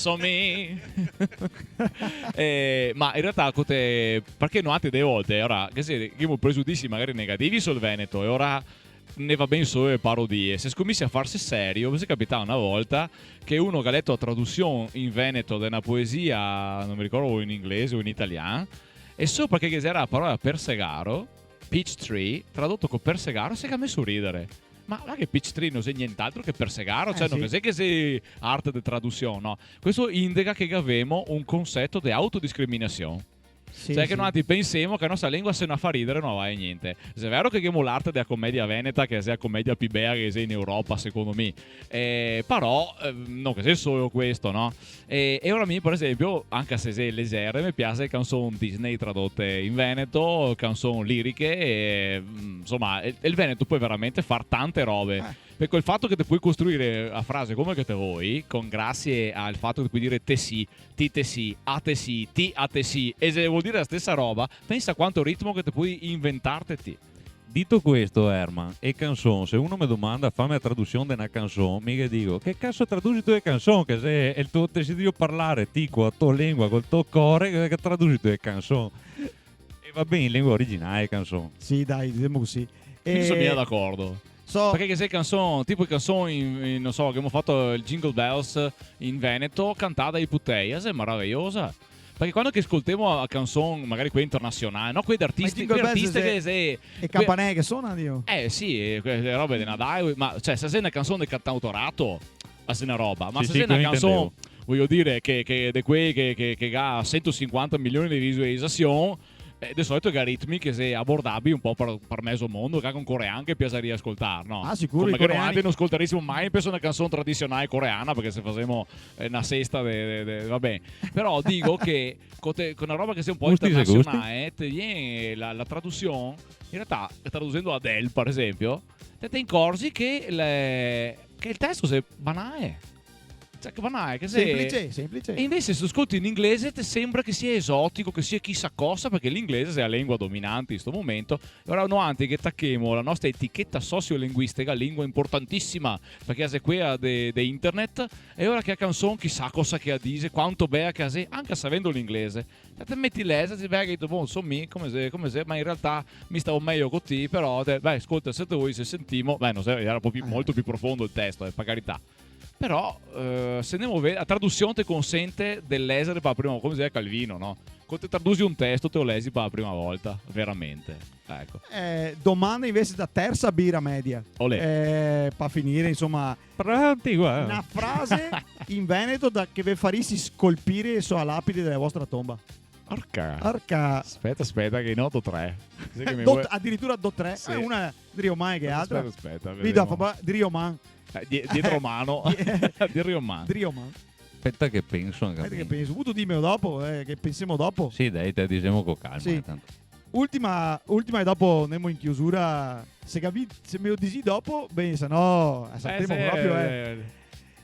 ma in realtà perché non delle volte ora che se abbiamo pregiudizi magari negativi sul Veneto e ora ne va ben solo le parodie. Se scommissi a farsi serio, mi è capitato una volta che uno che ha letto la traduzione in Veneto di una poesia, non mi ricordo o in inglese o in italiano, e sopra che era la parola persegaro, Peach Tree, tradotto con persegaro, si è messo a ridere. Ma che Peach Tree non è nient'altro che persegaro, cioè non è che sei arte di traduzione, no? Questo indica che abbiamo un concetto di autodiscriminazione. Sì, cioè che noi pensiamo che la nostra lingua se non fa ridere non va niente. Se è vero che abbiamo l'arte della commedia veneta, che è la commedia più bella che c'è in Europa secondo me, però non che sia solo questo, no? E ora per esempio, anche se è leggere, mi piace canzoni Disney tradotte in veneto, canzoni liriche e, insomma il Veneto puoi veramente fare tante robe. Per quel fatto che ti puoi costruire a frase come che te vuoi, con grazie al fatto che puoi dire te sì, ti te sì, a te sì, ti a te sì, e se vuol dire la stessa roba, pensa quanto ritmo che ti puoi inventarti. Detto questo, Herman, e canzone, se uno mi domanda fammi la traduzione di una canzone, mica dico che cazzo traduci tu le canzoni, che se è il tuo desiderio parlare ti con la tua lingua, col tuo cuore, che traduci tu le canzoni. E va bene in lingua originale canzone. Sì, dai, diciamo così. Sono d'accordo. Perché che sei canzone, tipo le canzoni, non so, che abbiamo fatto il Jingle Bells in Veneto, cantata dai Puteias, è meravigliosa. Perché quando che ascoltiamo la canzone, magari quella internazionale, no? Quei artisti che sei. E campanelle che suonano, Dio? Sì, quelle robe di Nadal, ma cioè, se sei una canzone di cantautorato, è una roba. Ma sì, se sei sì, una canzone, voglio dire, che di quei che ha 150 milioni di visualizzazioni. Di solito che ritmi che sei abbordabili un po' per mezzo mondo, che con coreano che piacerebbe ascoltare, no? Sicuro. Come che non ascolterissimo mai penso una canzone tradizionale coreana, perché se facciamo una sesta va bene. Però dico che con una roba che sia un po' internazionale, te viene la traduzione, in realtà traducendo Adele per esempio, te accorgi che il testo è banale. Cioè, che banale, che semplice. E invece se ascolti in inglese ti sembra che sia esotico, che sia chissà cosa, perché l'inglese è la lingua dominante in questo momento. Ora noi che tacchemo la nostra etichetta sociolinguistica, lingua importantissima, perché è quella di internet, e ora che ha canzone chissà cosa che ha dice, quanto bella che ha, anche sapendo l'inglese. Te metti l'esa, ti vedi che boh, sono me, come se, ma in realtà mi stavo meglio con te, però, ascolta, se voi se sentimo, non so, era molto più profondo il testo, per carità. Però se andiamo a vedere, la traduzione ti consente dell'essere per la prima volta, come diceva Calvino, no? Quando ti traduci un testo te lo lesi per la prima volta, veramente. Ecco. Domanda invece da terza birra media. Per finire, insomma, una frase in veneto che vi faresti scolpire sulla lapide della vostra tomba. Arca. Aspetta, che noto 3. Addirittura do 3. Sì. Una Drioman che altra. Aspetta. Drioman. Dietro mano. Drioman. Aspetta che penso. Aspetta che penso. Tu dimmi dopo, che pensiamo dopo. Sì, dai, te diciamo con calma. Sì. ultima e dopo andiamo in chiusura. Se me lo dici dopo, bene, se no sappiamo proprio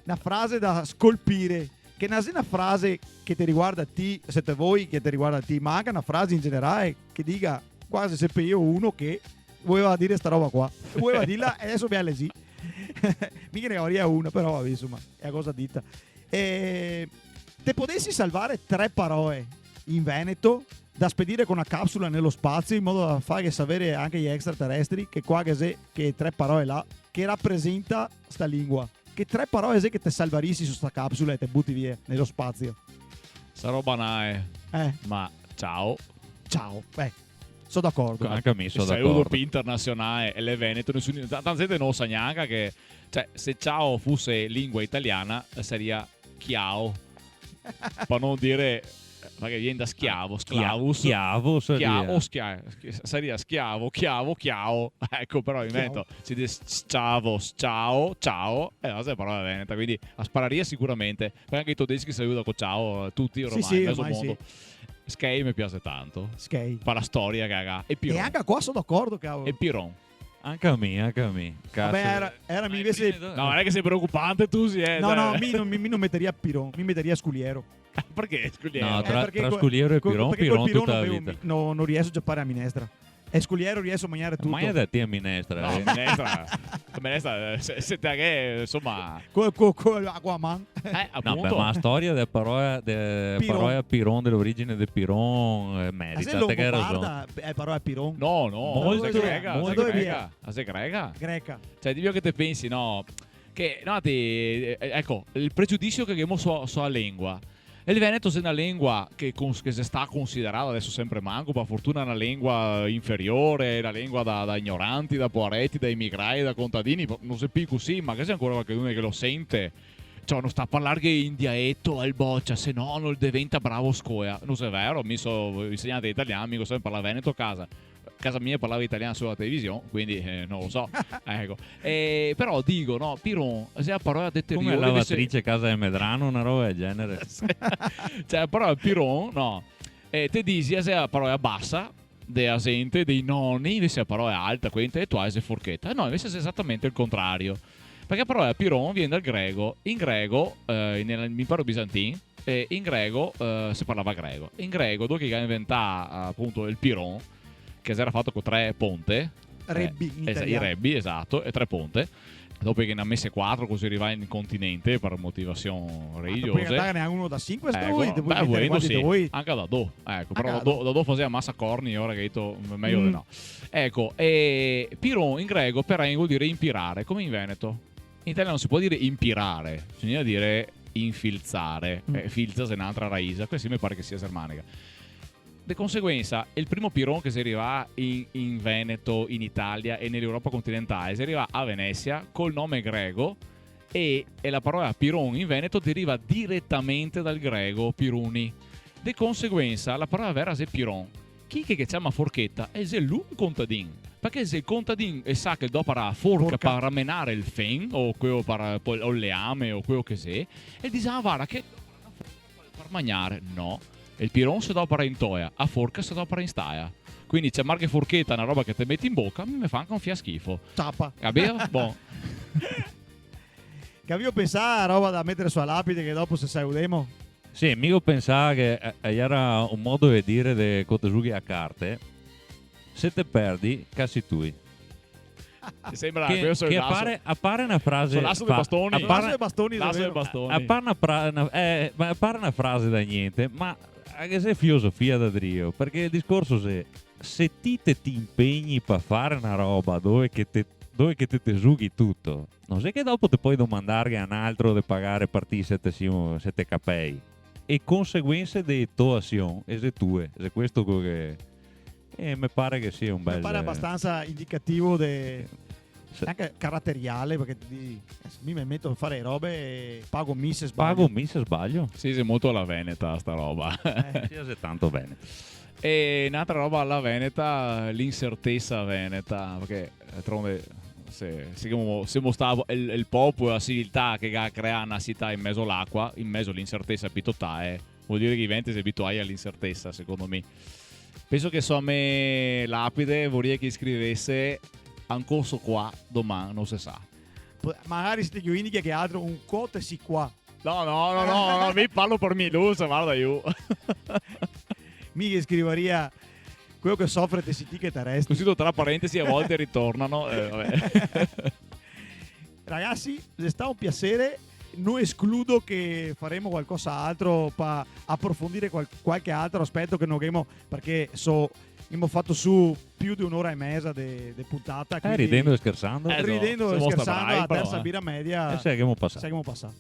una frase da scolpire. Che non è una frase che ti riguarda a te, siete voi che ti riguarda a te, ma anche una frase in generale che dica quasi sempre io uno che voleva dire sta roba qua. Voleva dirla e adesso mi lì. Mica ne averia una, però vabbè, insomma, è una cosa dita. Te potessi salvare 3 parole in Veneto da spedire con una capsula nello spazio in modo da fare sapere anche gli extraterrestri che qua che 3 parole là che rappresenta sta lingua. Che 3 parole che te salvarissi su sta capsula e te butti via nello spazio. Sarò banale. Ma ciao. Ciao. Sono d'accordo. Anche a me sono d'accordo. d'accordo. Europeo internazionale e le Veneto, tanta gente non sa neanche che, cioè, se ciao fosse lingua italiana sarebbe chiao. Per non dire, perché viene da schiavo, sclavus. Chiavo sarebbe schiavo, chiavo. Ecco, però in Veneto si dice ciao, ciao. E non è parola veneta, quindi a spararia sicuramente. Perché anche i tedeschi salutano con ciao, tutti ormai, sì, mezzo ormai mondo. Sì. Skei mi piace tanto. Skei. Fa la storia, caga. E Piron. E anche qua sono d'accordo, cavolo. E Piron. Anche a me. Cazzo. Vabbè, era invece... No, non è che sei preoccupante tu, No, mi non metteria a Piron, mi metteria a Sculiero. Perché Sculiero? No, tra Sculiero e Piron tutta la vita. Non riesco a giocare a minestra. E Sculiero riesco a mangiare tutto. Ma è da te a minestra. No, minestra, se te che, insomma... Con Aquaman. Appunto. No, beh, ma la storia della parola Piron, dell'origine del Piron, merita, te che hai ragione. È parola Piron. No, molto greca. Greca. Cioè, di che te pensi, no? Che, no, ecco, il pregiudizio che abbiamo sulla lingua. Il Veneto è una lingua che si sta considerata adesso sempre manco, per fortuna è una lingua inferiore, una lingua da ignoranti, da poveretti, da immigrati, da contadini, non si più così, ma che c'è ancora qualcuno che lo sente, cioè non sta a parlare in dialetto al boccia, se no non diventa bravo scoia, non è vero, mi sono insegnato italiano, mi so parlare veneto a casa mia parlava italiano sulla televisione, quindi non lo so. Ecco. Però dico, no, Piron, se la parola deteriore... Come lavatrice casa di Medrano, una roba del genere. Cioè, la parola Piron, no. Te dici, se la parola bassa, della gente, dei nonni, invece la parola alta, quella intellettuale, se forchetta. No, invece è esattamente il contrario. Perché la parola Piron viene dal greco. In greco, nell'impero bizantino, in greco si parlava greco. In greco, dopo che ha inventato appunto il Piron, che si era fatto con 3 ponte, i rebbi, esatto, e 3 ponte. Dopo che ne ha messe 4, così arriva in continente per motivazioni religiose. Perché ne ha uno da 5 sì, anche da 2. Ecco, però da 2 faceva massa corni, ora che ho detto meglio di no. Ecco, e Piron in greco per vuol dire impirare, come in Veneto. In italiano non si può dire impirare, bisogna dire infilzare. Filza è un'altra raiza, questo mi pare che sia germanica. Di conseguenza, il primo Piron che si arriva in Veneto, in Italia e nell'Europa continentale, si arriva a Venezia col nome greco e la parola Piron in Veneto deriva direttamente dal greco Piruni. Di conseguenza, la parola vera è Piron. Chi che chiama forchetta è il contadin. Perché se il contadin sa che dopo la forca per ramenare il fen o quello per il leame o quello che sia, e dice che per mangiare, no. Il Piron se dopo in toia, a forca se dopo in staia. Quindi c'è marche forchetta, una roba che ti metti in bocca, mi fa anche un fia schifo. Tappa. Capito? Boh. Capito pensare a roba da mettere sulla lapide che dopo se sai udemo? Sì, mica pensare che era un modo di dire de Kotesughi a carte. Se te perdi, cassi tui. Mi sembra che appare una frase. L'asso dei bastoni. Appare una frase da niente, ma anche se è filosofia da Dio. Perché il discorso se ti impegni per fare una roba dove che te sughi tutto, non sei che dopo ti puoi domandare a un altro di pagare per te 7 capei e conseguenze di tua azione e se tue, se questo che mi pare che sia un bel... Mi pare abbastanza indicativo anche caratteriale, perché mi metto a fare robe e pago se sbaglio. Sì, è molto alla veneta sta roba. Sì, è tanto veneta. E un'altra roba alla veneta, l'incertezza veneta, perché d'altronde siamo stato il popolo e la civiltà che ha creato una città in mezzo all'acqua, in mezzo all'incertezza pitotà, vuol dire che i venti si abituati all'incertezza, secondo me. Penso che so a me lapide vorrei che scrivesse un corso qua domani, non si sa. Magari siete chiuini che altro un cote si qua. No, mi parlo per me, lui, guarda io. Mi scriveria quello che soffre te si ti che te resti. Così tra parentesi a volte ritornano. Vabbè. Ragazzi, è stato un piacere. Non escludo che faremo qualcos'altro per approfondire qualche altro aspetto che non abbiamo, perché abbiamo fatto su più di un'ora e mezza di puntata. Ridendo e scherzando. Ridendo e scherzando a terza birra media. E seguiamo passando.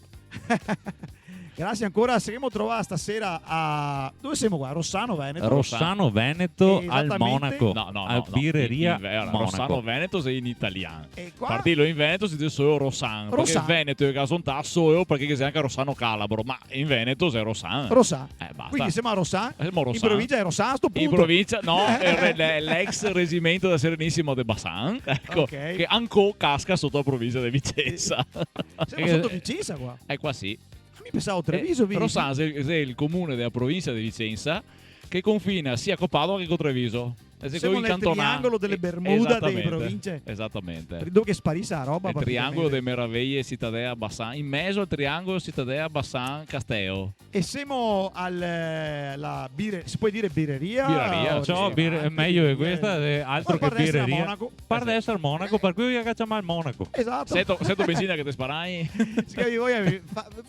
Grazie ancora, saremo trovati stasera a... Dove siamo qua? Rossano Veneto? Rossano Veneto al Monaco. No, a birreria Monaco. Rossano Veneto sei in italiano. E qua? Partirlo in Veneto si dice solo Rossano. Perché il Veneto è caso un tasso perché sei anche Rossano Calabro, ma in Veneto sei Rossano. Rossano. Basta. Quindi siamo a Rossano. Siamo a Rossano. In provincia è Rossano, sto punto. In provincia, no, è l'ex reggimento da Serenissimo de Bassan, ecco, Okay. che ancora casca sotto la provincia di Vicenza. Siamo sotto Vicenza qua. È qua sì. Mi pensavo Treviso. Rossano è il comune della provincia di Vicenza che confina sia con Padova che con Treviso. Siamo nel triangolo delle Bermuda delle province. Esattamente. Dove che sparisse la roba. Il triangolo delle meraviglie Cittadella Bassan. In mezzo al triangolo Cittadella Bassan Casteo. E siamo alla si può dire birreria? Birreria. È meglio che questa, altro che birreria. Monaco. Par di essere Monaco, per cui io cacciamo al Monaco. Esatto. Sento benzina che ti sparai.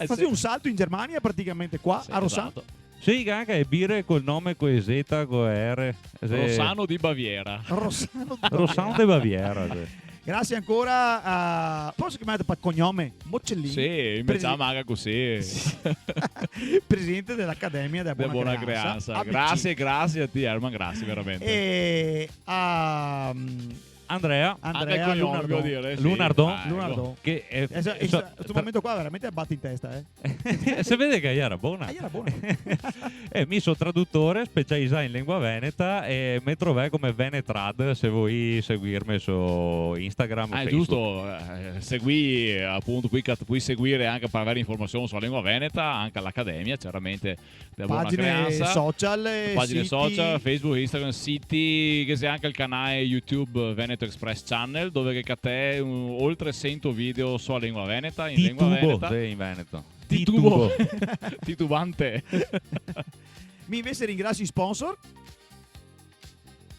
Fate un salto in Germania praticamente qua a Rossano. Esatto. Sì, anche è birre col nome con Z, con R. Rossano di Baviera. Rossano di Baviera. Sì. Grazie ancora. Posso chiamare per cognome? Moccellini. Sì, invece la maga così. Presidente dell'Accademia della Buona Creanza. ABC. Grazie a te, Herman, grazie veramente. E Andrea Lunardon, che è, questo momento qua veramente batte in testa, si vede che era buona. Era buona. Mi sono traduttore specializzato in lingua veneta e mi trovai come Venetrad se vuoi seguirmi su Instagram e giusto, segui appunto, puoi seguire anche per avere informazioni sulla lingua veneta anche all'Accademia, chiaramente pagine social, Facebook, Instagram, siti, che sia anche il canale YouTube Veneto Express Channel, dove che a te oltre 100 video sulla lingua veneta, in lingua veneta. Sì, in Veneto. Titubante. Mi invece ringrazio i sponsor.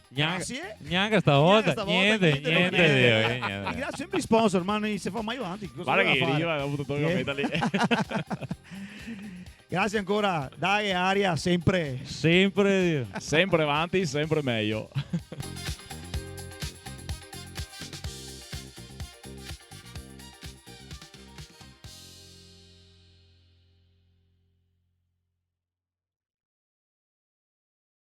Grazie. Neanche stavolta. Niente. Grazie sempre i sponsor, ma non si fa mai avanti. Guarda che io avevo avuto togliere lì. Grazie ancora. Dai, Aria, sempre avanti, sempre meglio.